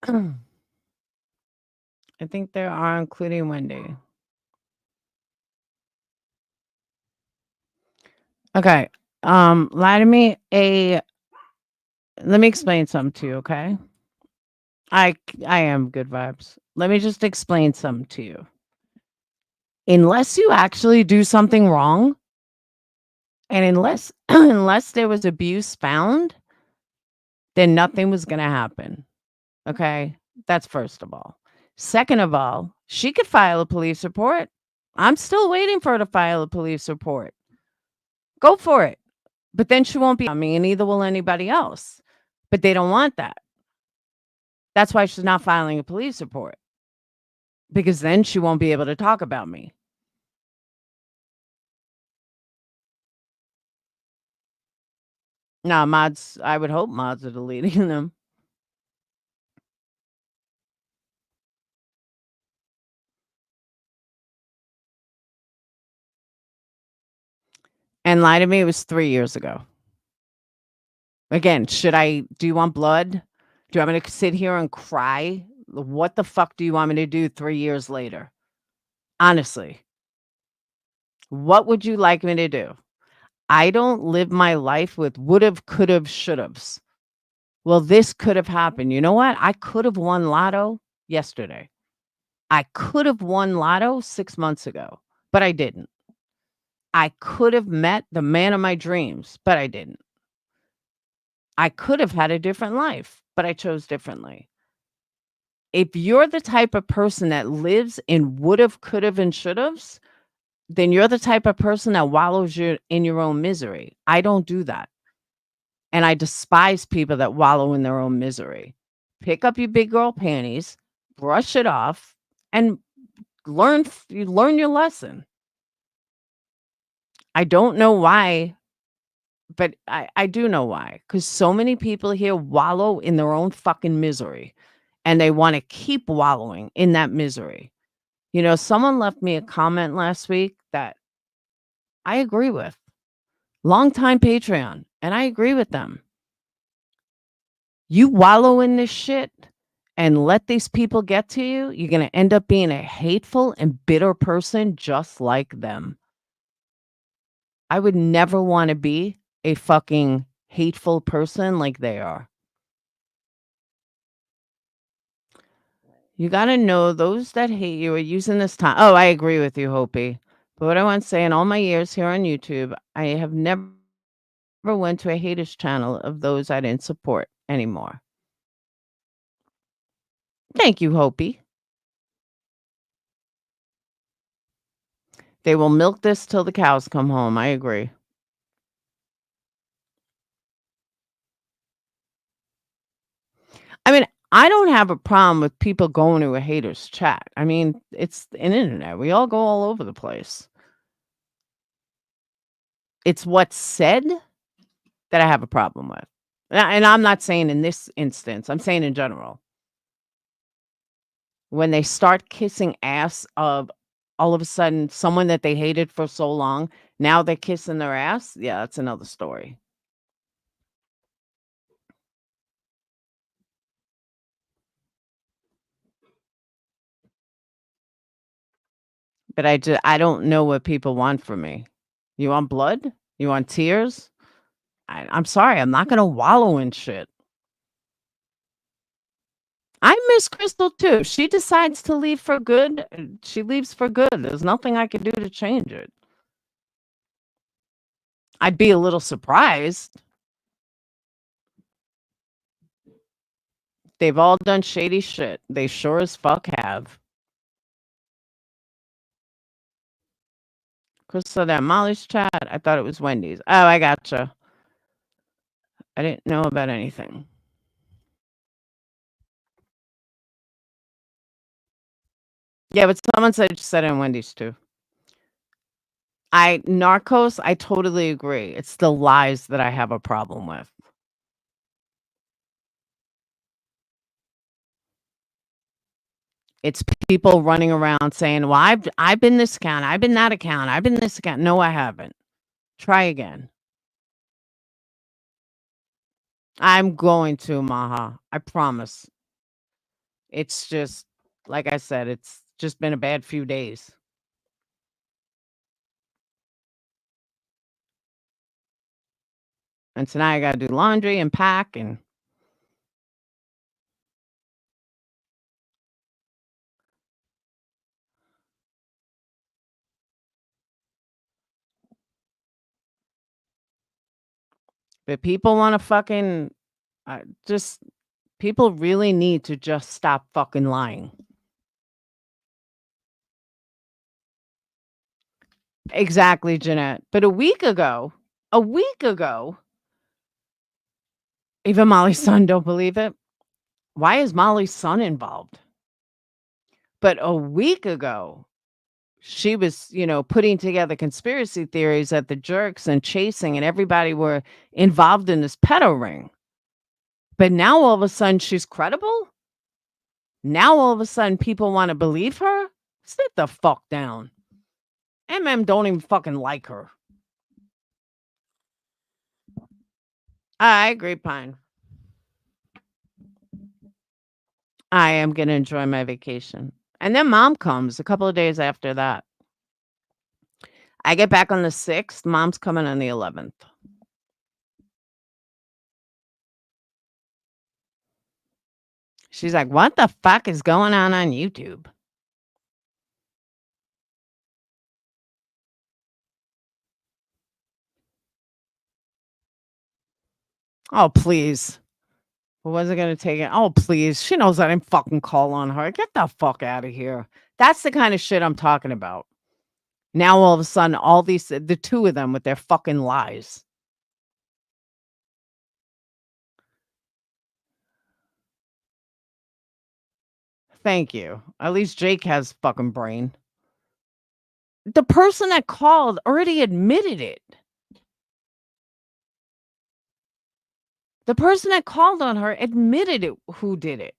I think there are, including Wendy. Okay. Lie to me. Let me explain something to you, okay? I am good vibes. Let me just explain something to you. Unless you actually do something wrong, and unless unless there was abuse found, then nothing was gonna happen. Okay? That's first of all. Second of all, she could file a police report. I'm still waiting for her to file a police report. Go for it. But then she won't be on me, and neither will anybody else. But they don't want that. That's why she's not filing a police report. Because then she won't be able to talk about me. Now, mods, I would hope mods are deleting them. And lie to me, it was 3 years ago. Again, do you want blood? Do you want me to sit here and cry? What the fuck do you want me to do 3 years later? Honestly, what would you like me to do? I don't live my life with would've, could've, should'ves. Well, this could have happened. You know what? I could have won lotto yesterday. I could have won lotto 6 months ago, but I didn't. I could have met the man of my dreams, but I didn't. I could have had a different life, but I chose differently. If you're the type of person that lives in would've, could've, and should'ves, then you're the type of person that wallows in your own misery. I don't do that. And I despise people that wallow in their own misery. Pick up your big girl panties, brush it off, and you learn your lesson. I don't know why, but I do know why. Because so many people here wallow in their own fucking misery, and they wanna keep wallowing in that misery. You know, someone left me a comment last week that I agree with. Longtime Patreon, and I agree with them. You wallow in this shit and let these people get to you, you're gonna end up being a hateful and bitter person just like them. I would never wanna be a fucking hateful person like they are. You gotta know those that hate you are using this time. Oh, I agree with you, Hopi. But what I want to say, in all my years here on YouTube, I have never went to a haters channel of those I didn't support anymore. Thank you, Hopi. They will milk this till the cows come home. I agree. I mean, I don't have a problem with people going to a haters chat. I mean, it's an internet. We all go all over the place. It's what's said that I have a problem with. And I'm not saying in this instance, I'm saying in general. When they start kissing ass of all of a sudden someone that they hated for so long, now they're kissing their ass, yeah, that's another story. But I don't know what people want from me. You want blood? You want tears? I'm sorry, I'm not gonna wallow in shit. I miss Crystal too. She decides to leave for good, she leaves for good. There's nothing I can do to change it. I'd be a little surprised. They've all done shady shit. They sure as fuck have. Chris said that Molly's chat. I thought it was Wendy's. Oh, I gotcha. I didn't know about anything. Yeah, but someone said it on Wendy's too. Narcos, I totally agree. It's the lies that I have a problem with. It's people running around saying, "Well, I've been this account, I've been that account, I've been this account." No, I haven't. Try again. I'm going to, Maha. I promise. It's just like I said, it's just been a bad few days. And tonight I gotta do laundry and pack and but people wanna fucking just people really need to just stop fucking lying. Exactly, Jeanette. But a week ago, even Molly's son don't believe it. Why is Molly's son involved? But a week ago, she was, putting together conspiracy theories that the jerks and chasing and everybody were involved in this pedo ring. But now all of a sudden she's credible? Now all of a sudden people want to believe her? Sit the fuck down. MM don't even fucking like her. I agree, Pine. I am gonna enjoy my vacation. And then mom comes a couple of days after that. I get back on the 6th, mom's coming on the 11th. She's like, "What the fuck is going on YouTube?" Oh, please. Who wasn't gonna take it? Oh, please. She knows I didn't fucking call on her. Get the fuck out of here. That's the kind of shit I'm talking about. Now all of a sudden, all these the 2 of them with their fucking lies. Thank you. At least Jake has fucking brain. The person that called already admitted it. The person that called on her admitted it who did it.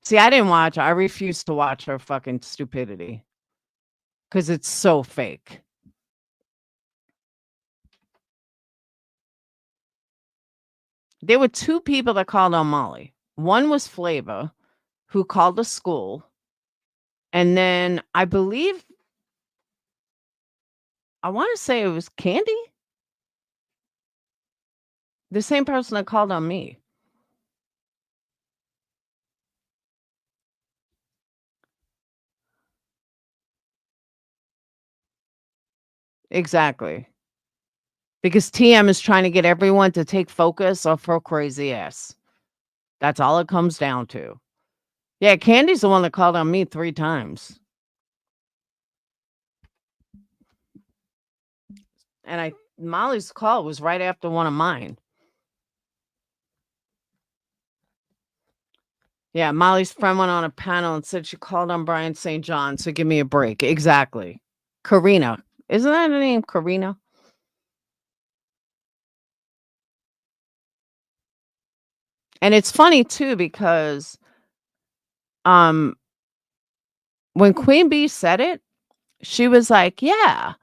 See, I didn't watch. I refuse to watch her fucking stupidity because it's so fake. There were 2 people that called on Molly. One was Flavor, who called the school, and then I believe I wanna say it was Candy? The same person that called on me. Exactly. Because TM is trying to get everyone to take focus off her crazy ass. That's all it comes down to. Yeah, Candy's the one that called on me 3 times. And Molly's call was right after one of mine. Yeah, Molly's friend went on a panel and said she called on Brian St. John, so give me a break. Exactly. Karina. Isn't that her name, Karina? And it's funny too because um when Queen Bee said it, she was like, "Yeah,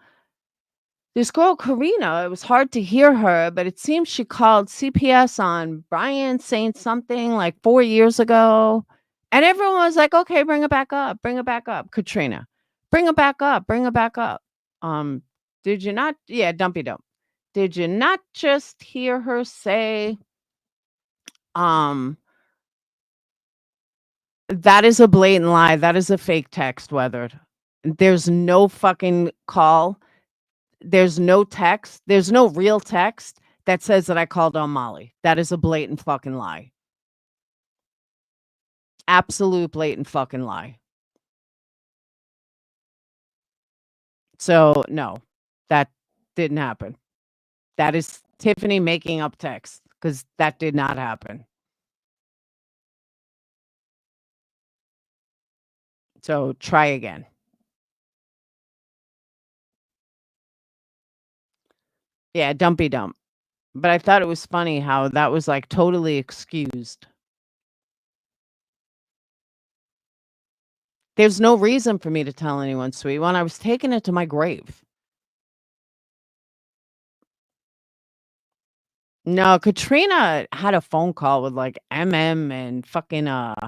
this girl Karina, it was hard to hear her, but it seems she called CPS on Brian saying something like 4 years ago." And everyone was like, "Okay, bring it back up. Bring it back up, Katrina. Bring it back up. Bring it back up." Um, did you not? Yeah, dumpy dump. Did you not just hear her say, um, that is a blatant lie. That is a fake text, Weathered. There's no fucking call. There's no text. There's no real text that says that I called on Molly. That is a blatant fucking lie. Absolute blatant fucking lie. So no, that didn't happen. That is Tiffany making up text because that did not happen. So try again. Yeah, dumpy dump. But I thought it was funny how that was like totally excused. There's no reason for me to tell anyone, sweet one. I was taking it to my grave. No, Katrina had a phone call with like MM and fucking MM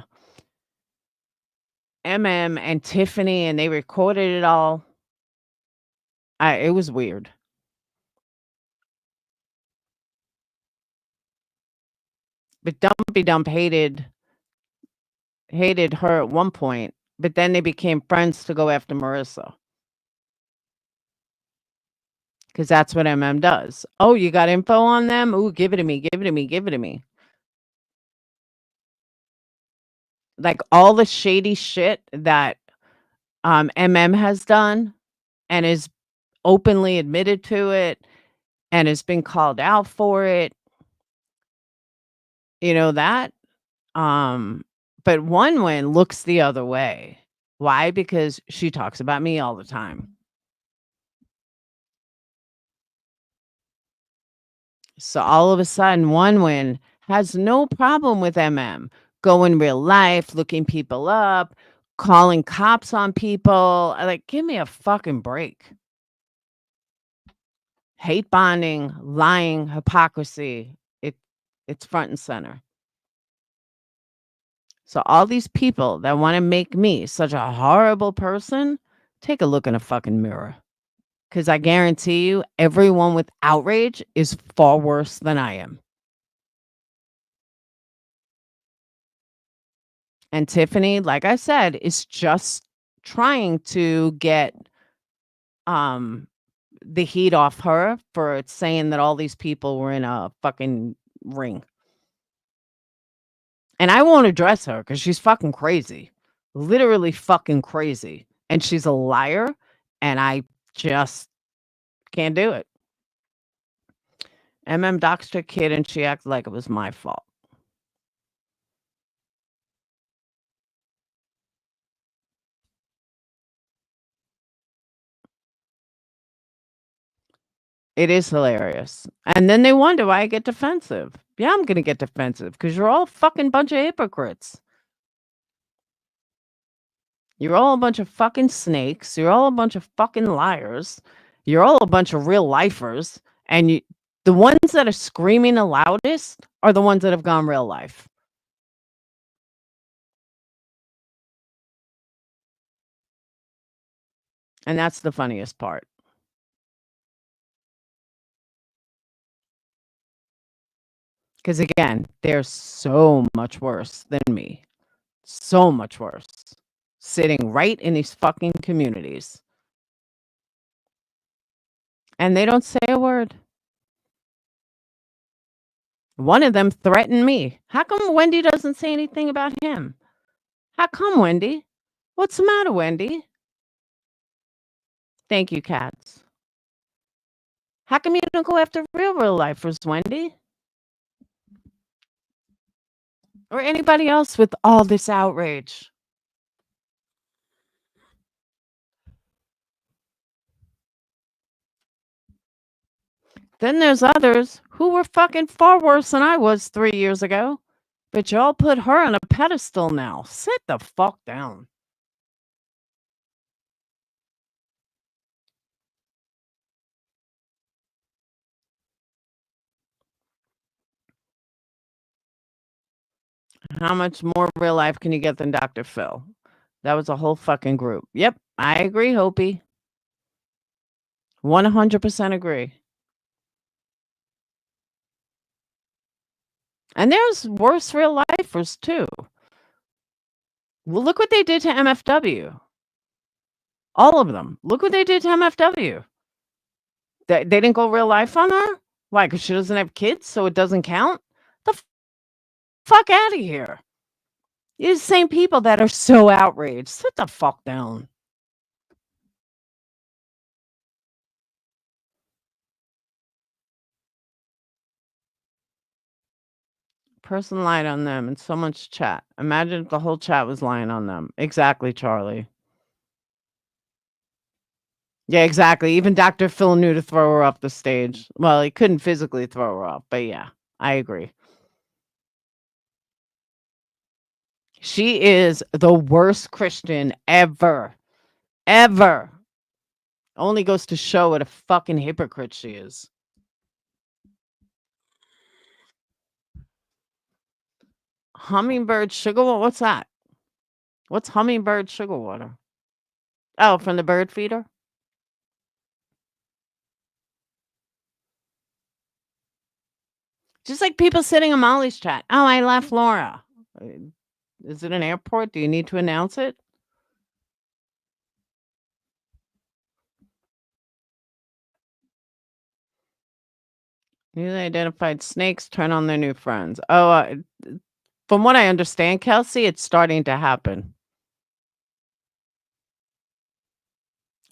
and Tiffany, and they recorded it all. It was weird. But Dumpy Dump hated her at one point, but then they became friends to go after Marissa. Because that's what MM does. Oh, you got info on them? Ooh, give it to me, give it to me, give it to me. Like all the shady shit that MM has done and is openly admitted to it and has been called out for it. You know that? Um, but one win looks the other way. Why? Because she talks about me all the time. So all of a sudden, one win has no problem with MM. Go in real life, looking people up, calling cops on people. Like, give me a fucking break. hate bonding, lying, hypocrisy. It's front and center. So all these people that want to make me such a horrible person, take a look in a fucking mirror. Because I guarantee you, everyone with outrage is far worse than I am. And Tiffany, like I said, is just trying to get um the heat off her for saying that all these people were in a fucking ring. And I won't address her because she's fucking crazy. Literally fucking crazy. And she's a liar. And I just can't do it. doxed her kid and she acted like it was my fault. It is hilarious. And then they wonder why I get defensive. Yeah, I'm gonna get defensive because you're all a fucking bunch of hypocrites. You're all a bunch of fucking snakes. You're all a bunch of fucking liars. You're all a bunch of real lifers. And the ones that are screaming the loudest are the ones that have gone real life. And that's the funniest part. Because again, they're so much worse than me. So much worse. Sitting right in these fucking communities. And they don't say a word. One of them threatened me. How come Wendy doesn't say anything about him? How come, Wendy? What's the matter, Wendy? Thank you, cats. How come you don't go after real lifers, Wendy? Or anybody else with all this outrage? Then there's others who were fucking far worse than I was 3 years ago. But y'all put her on a pedestal now. Sit the fuck down. How much more real life can you get than Dr. Phil? That was a whole fucking group. Yep, I agree, Hopi. 100% agree. And there's worse real lifers too. Well, look what they did to MFW. All of them. Look what they did to MFW. They didn't go real life on her? Why? Because she doesn't have kids, so it doesn't count? The fuck out of here. You're the same people that are so outraged. Sit the fuck down. Person lied on them in so much chat. Imagine if the whole chat was lying on them. Exactly, Charlie. Yeah, exactly. Even Dr. Phil knew to throw her off the stage. Well, he couldn't physically throw her off, but yeah, I agree. She is the worst Christian ever. Ever. Only goes to show what a fucking hypocrite she is. Hummingbird sugar water? What's that? What's hummingbird sugar water? Oh, from the bird feeder? Just like people sitting in Molly's chat. Oh, I left Laura. Is it an airport? Do you need to announce it? Newly identified snakes turn on their new friends. Oh, from what I understand, Kelsey, it's starting to happen.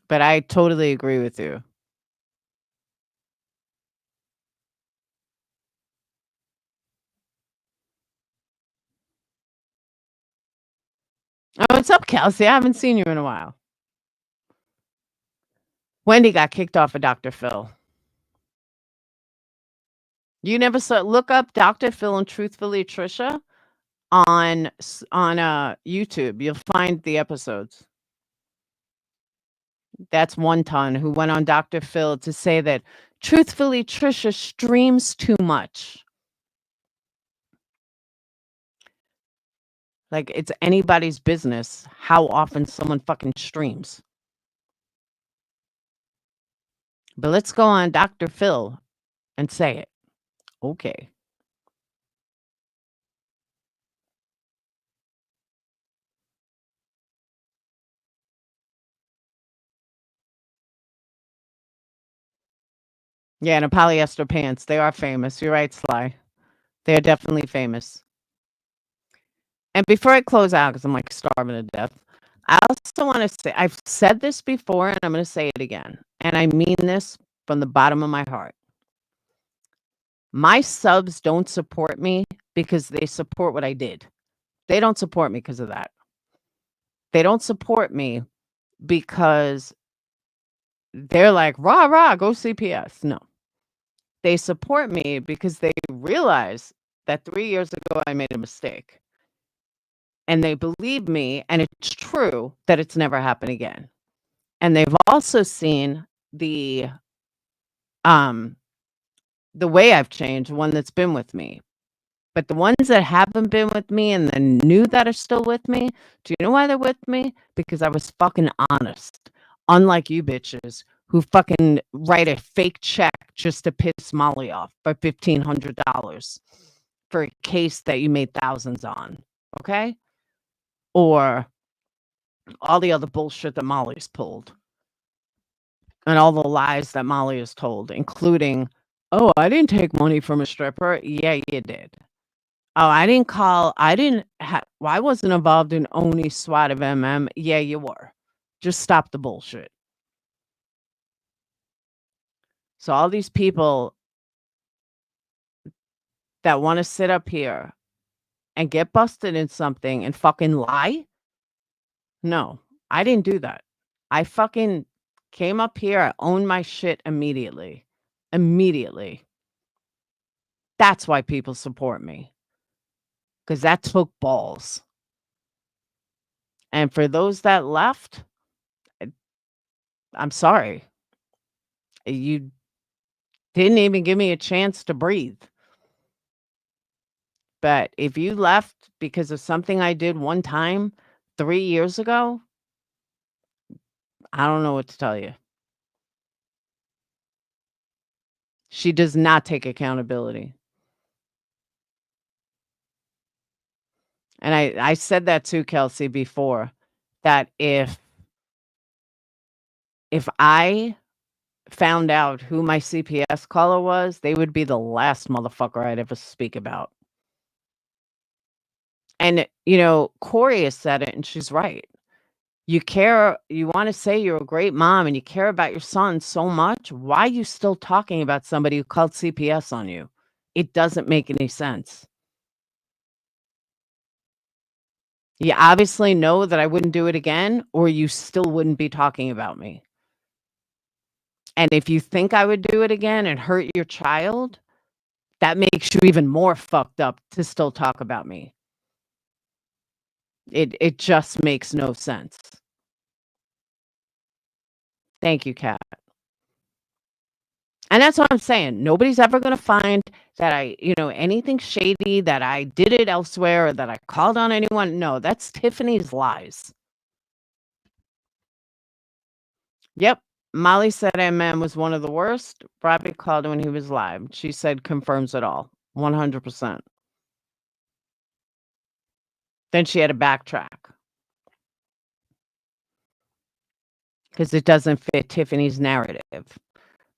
But I totally agree with you. Oh, what's up, Kelsey? I haven't seen you in a while. Wendy got kicked off of Dr. Phil. You never saw look up Dr. Phil and Truthfully Trisha on YouTube. You'll find the episodes. That's one ton who went on Dr. Phil to say that, truthfully, Trisha streams too much. Like, it's anybody's business how often someone fucking streams. But let's go on Dr. Phil and say it. Okay. Yeah, and the polyester pants, they are famous. You're right, Sly. They're definitely famous. And before I close out, because I'm like starving to death, I also want to say I've said this before and I'm going to say it again. And I mean this from the bottom of my heart. My subs don't support me because they support what I did. They don't support me because of that. They don't support me because they're like, rah, rah, go CPS. No. They support me because they realize that 3 years ago I made a mistake. And they believe me, and it's true that it's never happened again. And they've also seen the way I've changed, one that's been with me. But the ones that haven't been with me and the new that are still with me, do you know why they're with me? Because I was fucking honest. Unlike you bitches who fucking write a fake check just to piss Molly off for $1,500 for a case that you made thousands on. Okay? Or all the other bullshit that Molly's pulled. And all the lies that Molly has told, including, oh, I didn't take money from a stripper. Yeah, you did. Oh, I wasn't involved in Oni SWAT of MM. Yeah, you were. Just stop the bullshit. So all these people that want to sit up here and get busted in something and fucking lie. No, I didn't do that. I fucking came up here. I owned my shit immediately. Immediately. That's why people support me. Because that took balls. And for those that left, I'm sorry. You didn't even give me a chance to breathe. But if you left because of something I did one time 3 years ago, I don't know what to tell you. She does not take accountability. And I said that to Kelsey before, that if I found out who my CPS caller was, they would be the last motherfucker I'd ever speak about. And, Corey has said it, and she's right. You want to say you're a great mom and you care about your son so much. Why are you still talking about somebody who called CPS on you? It doesn't make any sense. You obviously know that I wouldn't do it again, or you still wouldn't be talking about me. And if you think I would do it again and hurt your child, that makes you even more fucked up to still talk about me. It just makes no sense. Thank you, Kat. And that's what I'm saying. Nobody's ever going to find that anything shady, that I did it elsewhere, or that I called on anyone. No, that's Tiffany's lies. Yep. Molly said MM was one of the worst. Robbie called when he was live. She said confirms it all. 100%. Then she had to backtrack. Because it doesn't fit Tiffany's narrative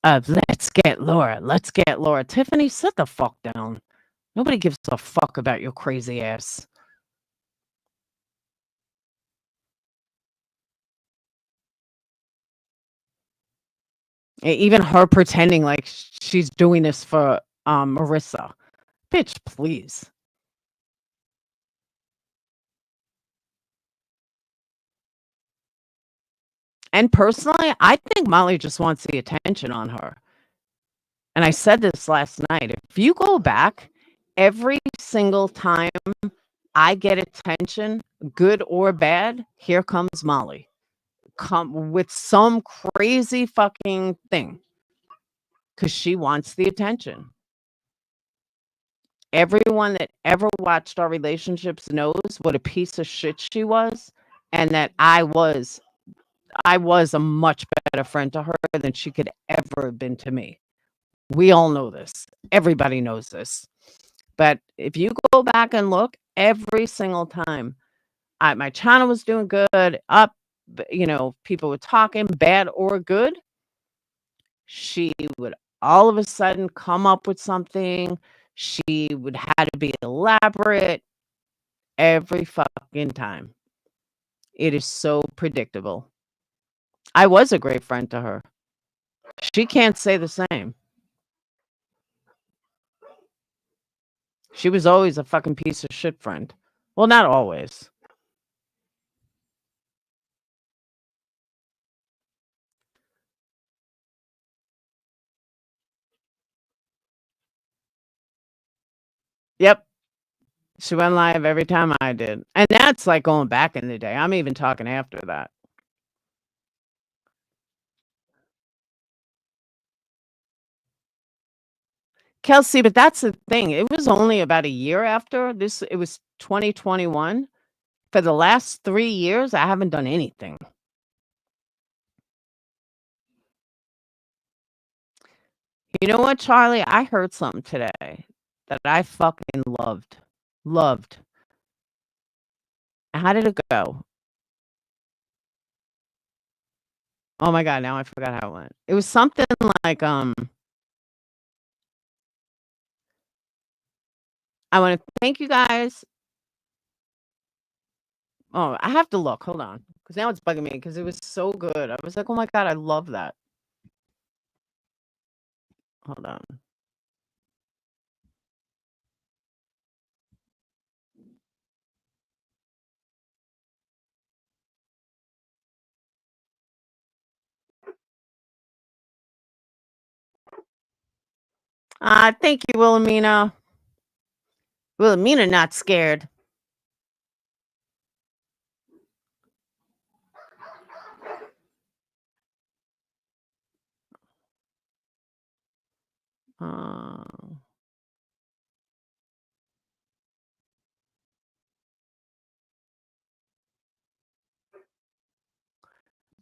of let's get Laura. Tiffany, sit the fuck down. Nobody gives a fuck about your crazy ass. Even her pretending like she's doing this for Marissa. Bitch, please. And personally, I think Molly just wants the attention on her. And I said this last night. If you go back, every single time I get attention, good or bad, here comes Molly. come with some crazy fucking thing because she wants the attention. Everyone that ever watched our relationships knows what a piece of shit she was, and that I was a much better friend to her than she could ever have been to me. We all know this. Everybody knows this. But if you go back and look, every single time my channel was doing good, up, people were talking bad or good, she would all of a sudden come up with something. She would have to be elaborate every fucking time. It is so predictable. I was a great friend to her. She can't say the same. She was always a fucking piece of shit friend. Well, not always. Yep. She went live every time I did. And that's like going back in the day. I'm even talking after that. Kelsey, but that's the thing. It was only about a year after this. It was 2021. For the last 3 years, I haven't done anything. You know what, Charlie? I heard something today that I fucking loved. Loved. How did it go? Oh my god, now I forgot how it went. It was something like, I wanna thank you guys. Oh, I have to look, hold on, because now it's bugging me because it was so good. I was like, "Oh my god, I love that." Hold on. Thank you, Wilhelmina. Wilhelmina not scared. Uh,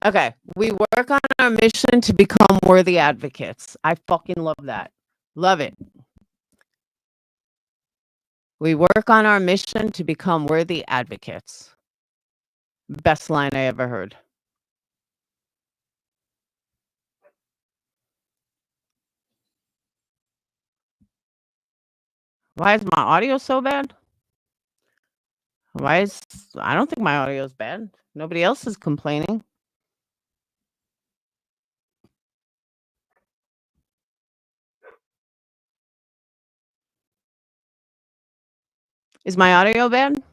okay, we work on our mission to become worthy advocates. I fucking love that. Love it. We work on our mission to become worthy advocates. Best line I ever heard. Why is my audio so bad? Why is I don't think my audio is bad. Nobody else is complaining. Is my audio bad?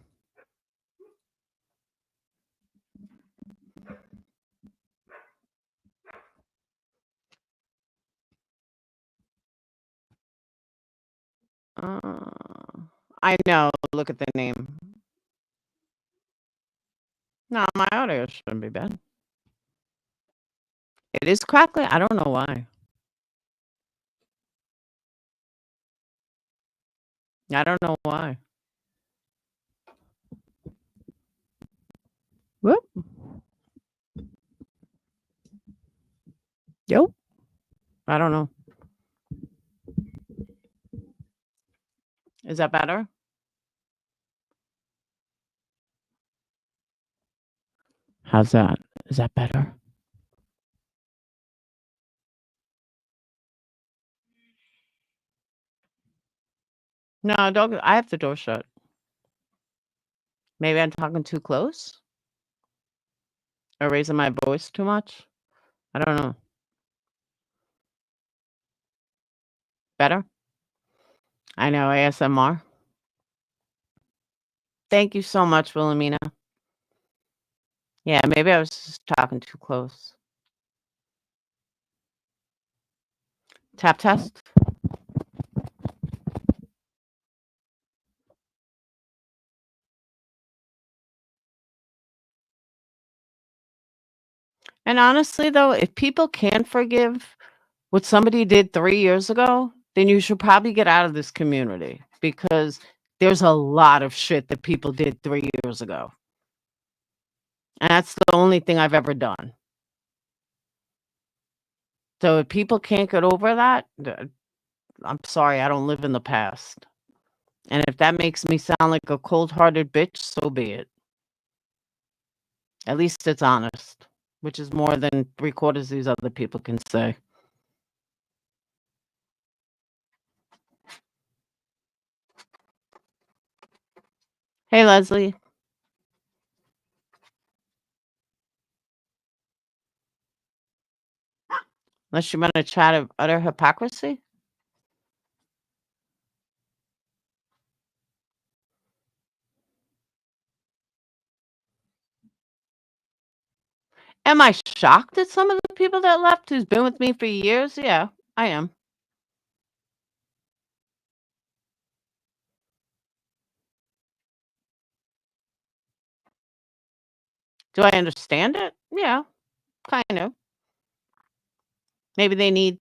Uh, I know. Look at the name. No, my audio shouldn't be bad. It is crackly. I don't know why. I don't know why. Whoop. Yo. I don't know. Is that better? How's that? Is that better? No, don't. I have the door shut. Maybe I'm talking too close or raising my voice too much. I don't know. Better? I know. ASMR. Thank you so much, Wilhelmina. Yeah, maybe I was just talking too close. Tap test. And honestly, though, if people can't forgive what somebody did 3 years ago, then you should probably get out of this community because there's a lot of shit that people did 3 years ago, and that's the only thing I've ever done. So if people can't get over that, I'm sorry, I don't live in the past. And if that makes me sound like a cold-hearted bitch, so be it. At least it's honest, which is more than 3/4 these other people can say. Hey, Leslie, unless you wanna chat of utter hypocrisy? Am I shocked at some of the people that left who's been with me for years? Yeah, I am. Do I understand it? Yeah, kind of. Maybe they need,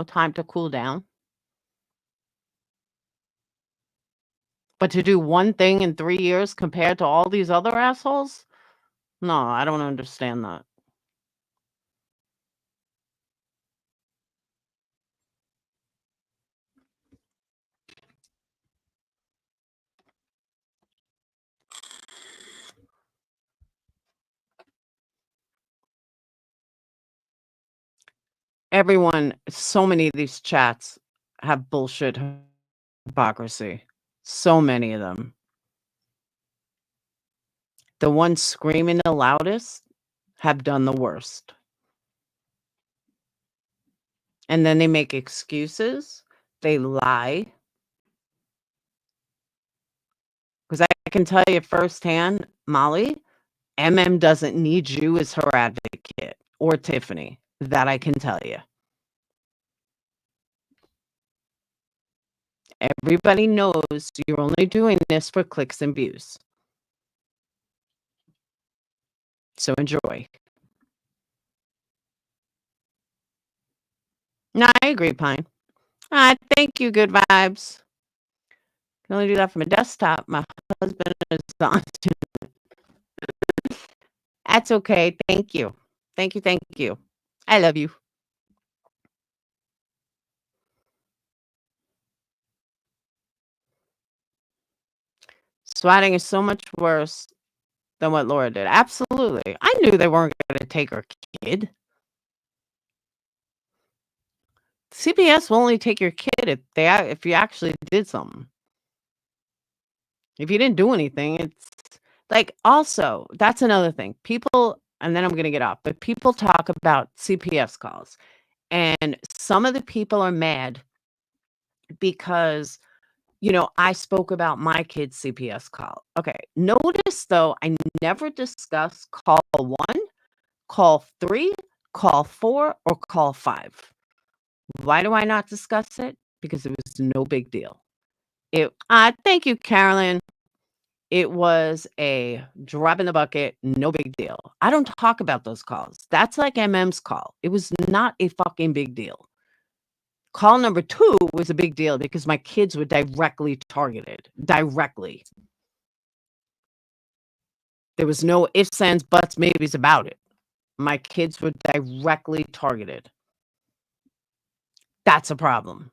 time to cool down. But to do one thing in 3 years compared to all these other assholes? No, I don't understand that. So many of these chats have bullshit hypocrisy. So many of them. The ones screaming the loudest have done the worst. And then they make excuses. They lie. Because I can tell you firsthand, Molly, MM doesn't need you as her advocate or Tiffany. That I can tell you. Everybody knows you're only doing this for clicks and views. So enjoy. No, I agree, Pine. Thank you, good vibes. Can only do that from a desktop. My husband is on. That's okay. Thank you. Thank you. Thank you. I love you. Swatting is so much worse than what Laura did. Absolutely. I knew they weren't going to take her kid. CPS will only take your kid if you actually did something. If you didn't do anything, it's like also, that's another thing. People and then I'm gonna get off, but people talk about CPS calls, and some of the people are mad because, I spoke about my kid's CPS call. Okay, notice though, I never discuss call 1, call 3, call 4, or call 5. Why do I not discuss it? Because it was no big deal. Thank you, Carolyn. It was a drop in the bucket, no big deal. I don't talk about those calls. That's like MM's call. It was not a fucking big deal. Call number 2 was a big deal because my kids were directly targeted. Directly. There was no ifs, ands, buts, maybes about it. My kids were directly targeted. That's a problem.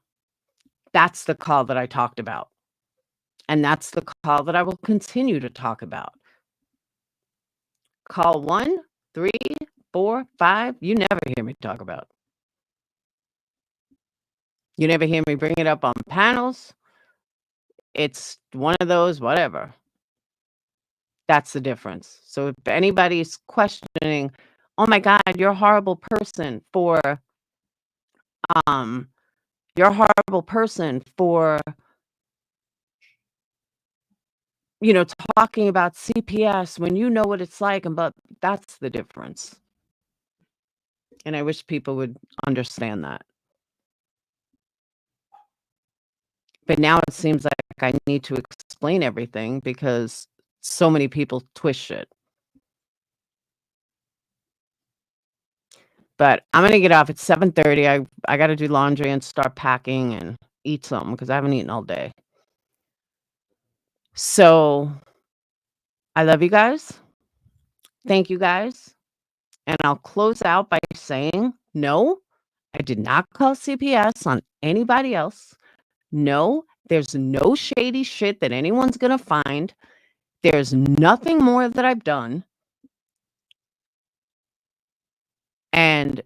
That's the call that I talked about. And that's the call that I will continue to talk about. Call 1, 3, 4, 5, you never hear me talk about. You never hear me bring it up on panels. It's one of those, whatever. That's the difference. So if anybody's questioning, "Oh my god, you're a horrible person for, um, you're a horrible person for, you know, talking about CPS when you know what it's like," and but that's the difference. And I wish people would understand that. But now it seems like I need to explain everything because so many people twist shit. But I'm gonna get off at 7:30. I gotta do laundry and start packing and eat something because I haven't eaten all day. So, I love you guys. Thank you guys. And I'll close out by saying, no, I did not call CPS on anybody else. No, there's no shady shit that anyone's gonna find. There's nothing more that I've done. And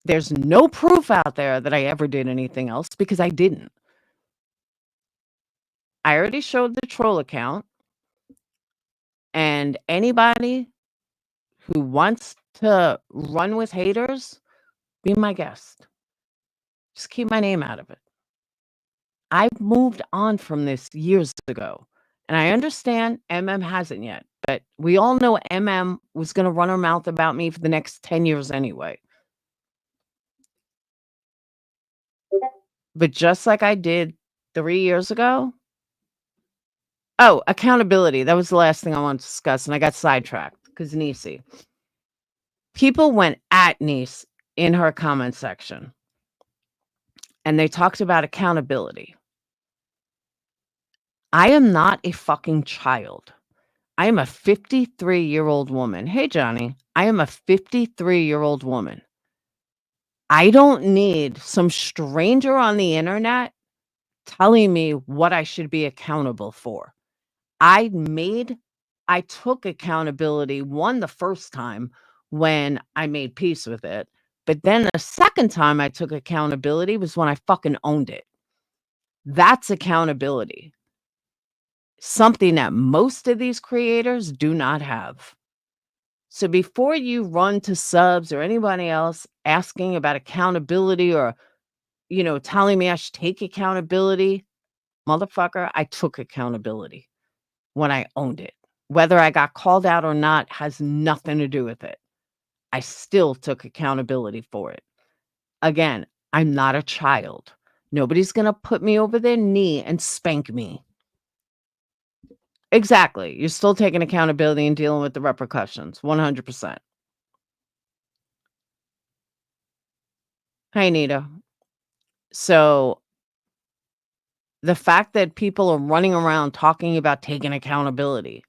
there's no proof out there that I ever did anything else because I didn't. I already showed the troll account, and anybody who wants to run with haters, be my guest. Just keep my name out of it. I've moved on from this years ago, and I understand MM hasn't yet, but we all know MM was gonna run her mouth about me for the next 10 years anyway. But just like I did 3 years ago. Oh, accountability, that was the last thing I wanted to discuss, and I got sidetracked because Niecy. People went at Niece in her comment section, and they talked about accountability. I am not a fucking child. I am a 53-year-old woman. Hey, Johnny. I am a 53-year-old woman. I don't need some stranger on the internet telling me what I should be accountable for. I took accountability, one, the first time when I made peace with it, but then the second time I took accountability was when I fucking owned it. That's accountability. Something that most of these creators do not have. So before you run to subs or anybody else asking about accountability or, telling me I should take accountability, motherfucker, I took accountability when I owned it. Whether I got called out or not has nothing to do with it. I still took accountability for it. Again, I'm not a child. Nobody's going to put me over their knee and spank me. Exactly. You're still taking accountability and dealing with the repercussions. 100%. Hi, Nita. So the fact that people are running around talking about taking accountability,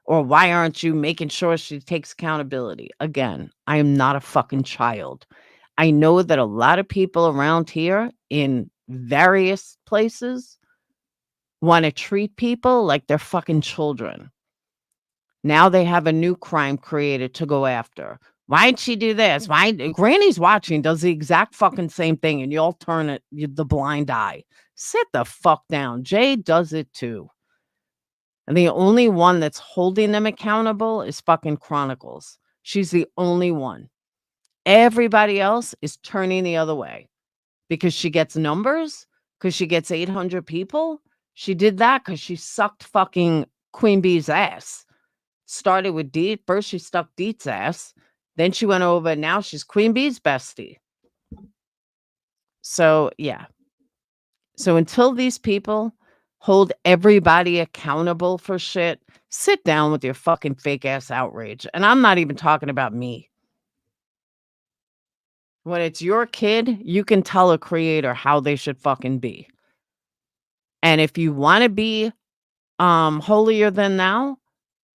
or why aren't you making sure she takes accountability? Again, I am not a fucking child. I know that a lot of people around here in various places want to treat people like they're fucking children. Now they have a new crime created to go after. Why'd she do this? Why? Granny's watching does the exact fucking same thing, and you all turn it the blind eye. Sit the fuck down. Jay does it too. And the only one that's holding them accountable is fucking Chronicles. She's the only one. Everybody else is turning the other way because she gets numbers, because she gets 800 people. She did that because she sucked fucking Queen Bee's ass. Started with Deet. First, she stuck Deet's ass. Then she went over. Now she's Queen Bee's bestie. So, yeah. So until these people hold everybody accountable for shit, sit down with your fucking fake ass outrage. And I'm not even talking about me. When it's your kid, you can tell a creator how they should fucking be. And if you want to be holier than thou,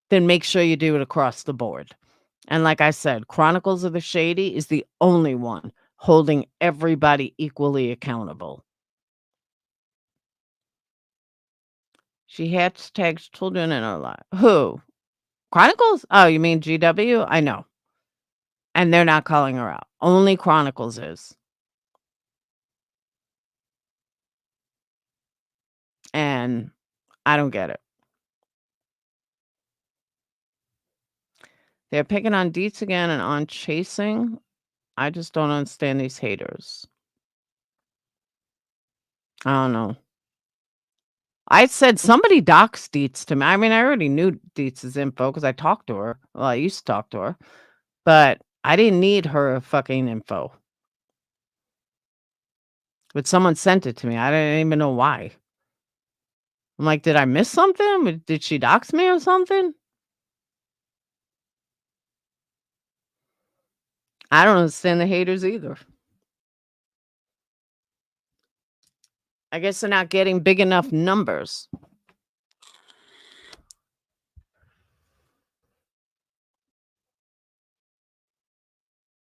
then make sure you do it across the board. And like I said, Chronicles of the Shady is the only one holding everybody equally accountable. She hashtags children in her life. Who? Chronicles? Oh, you mean GW? I know. And they're not calling her out. Only Chronicles is. And I don't get it. They're picking on Deets again and on chasing. I just don't understand these haters. I don't know. I said somebody doxed Deets to me. I mean, I already knew Deets' info because I talked to her. Well, I used to talk to her. But I didn't need her fucking info. But someone sent it to me. I didn't even know why. I'm like, did I miss something? Did she dox me or something? I don't understand the haters either. I guess they're not getting big enough numbers.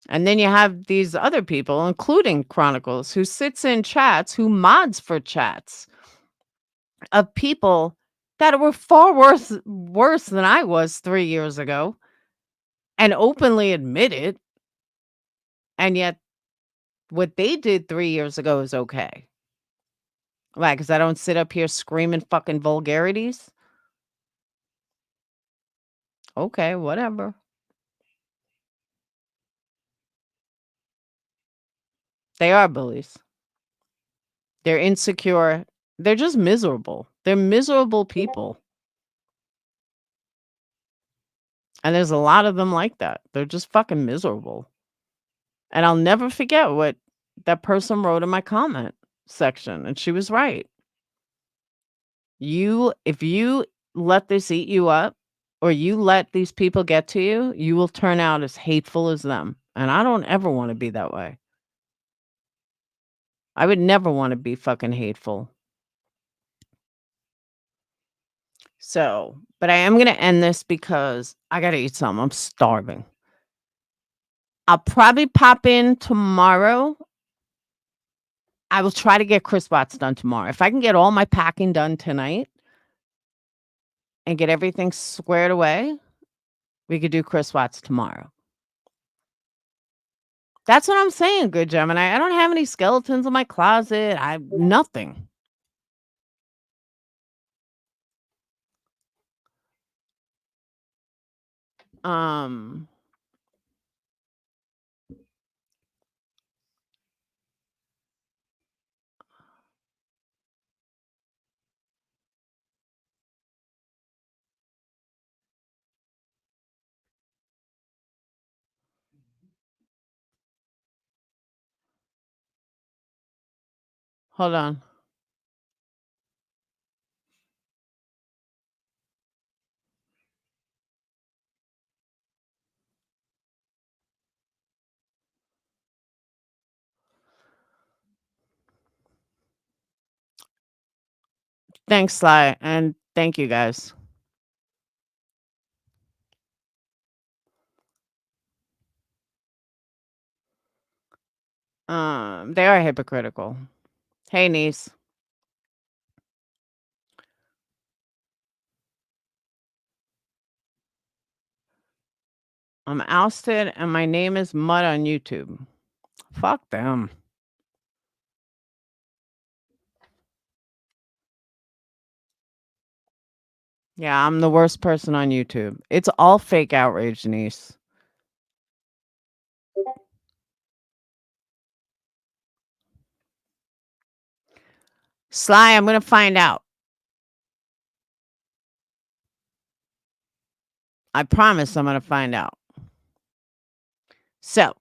And then you have these other people, including Chronicles, who sits in chats, who mods for chats of people that were far worse than I was 3 years ago and openly admit it, and yet what they did 3 years ago is okay. Why? 'Cause I don't sit up here screaming fucking vulgarities? Okay, whatever. They are bullies. They're insecure. They're just miserable. They're miserable people. And there's a lot of them like that. They're just fucking miserable. And I'll never forget what that person wrote in my comment section, and she was right. If you let this eat you up, or you let these people get to you, you will turn out as hateful as them. And I don't ever want to be that way. I would never want to be fucking hateful. So, but I am going to end this because I got to eat something. I'm starving. I'll probably pop in tomorrow. I will try to get Chris Watts done tomorrow. If I can get all my packing done tonight and get everything squared away, we could do Chris Watts tomorrow. That's what I'm saying, good Gemini. I don't have any skeletons in my closet. Nothing. Um Hold on. Thanks, Sly, and thank you guys. They are hypocritical. Hey, niece. I'm ousted and my name is Mud on YouTube. Fuck them. Yeah, I'm the worst person on YouTube. It's all fake outrage, niece. Sly, I'm gonna find out. I promise I'm gonna find out. So, all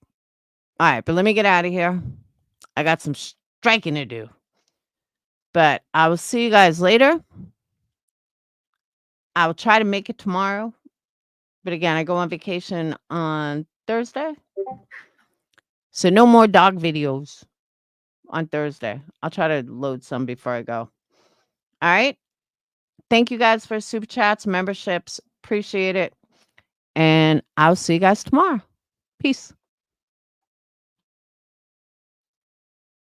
right, but let me get out of here. I got some striking to do. But I will see you guys later. I will try to make it tomorrow. But again, I go on vacation on Thursday. So no more dog videos on Thursday. I'll try to load some before I go. All right. Thank you guys for super chats, memberships. Appreciate it. And I'll see you guys tomorrow. Peace.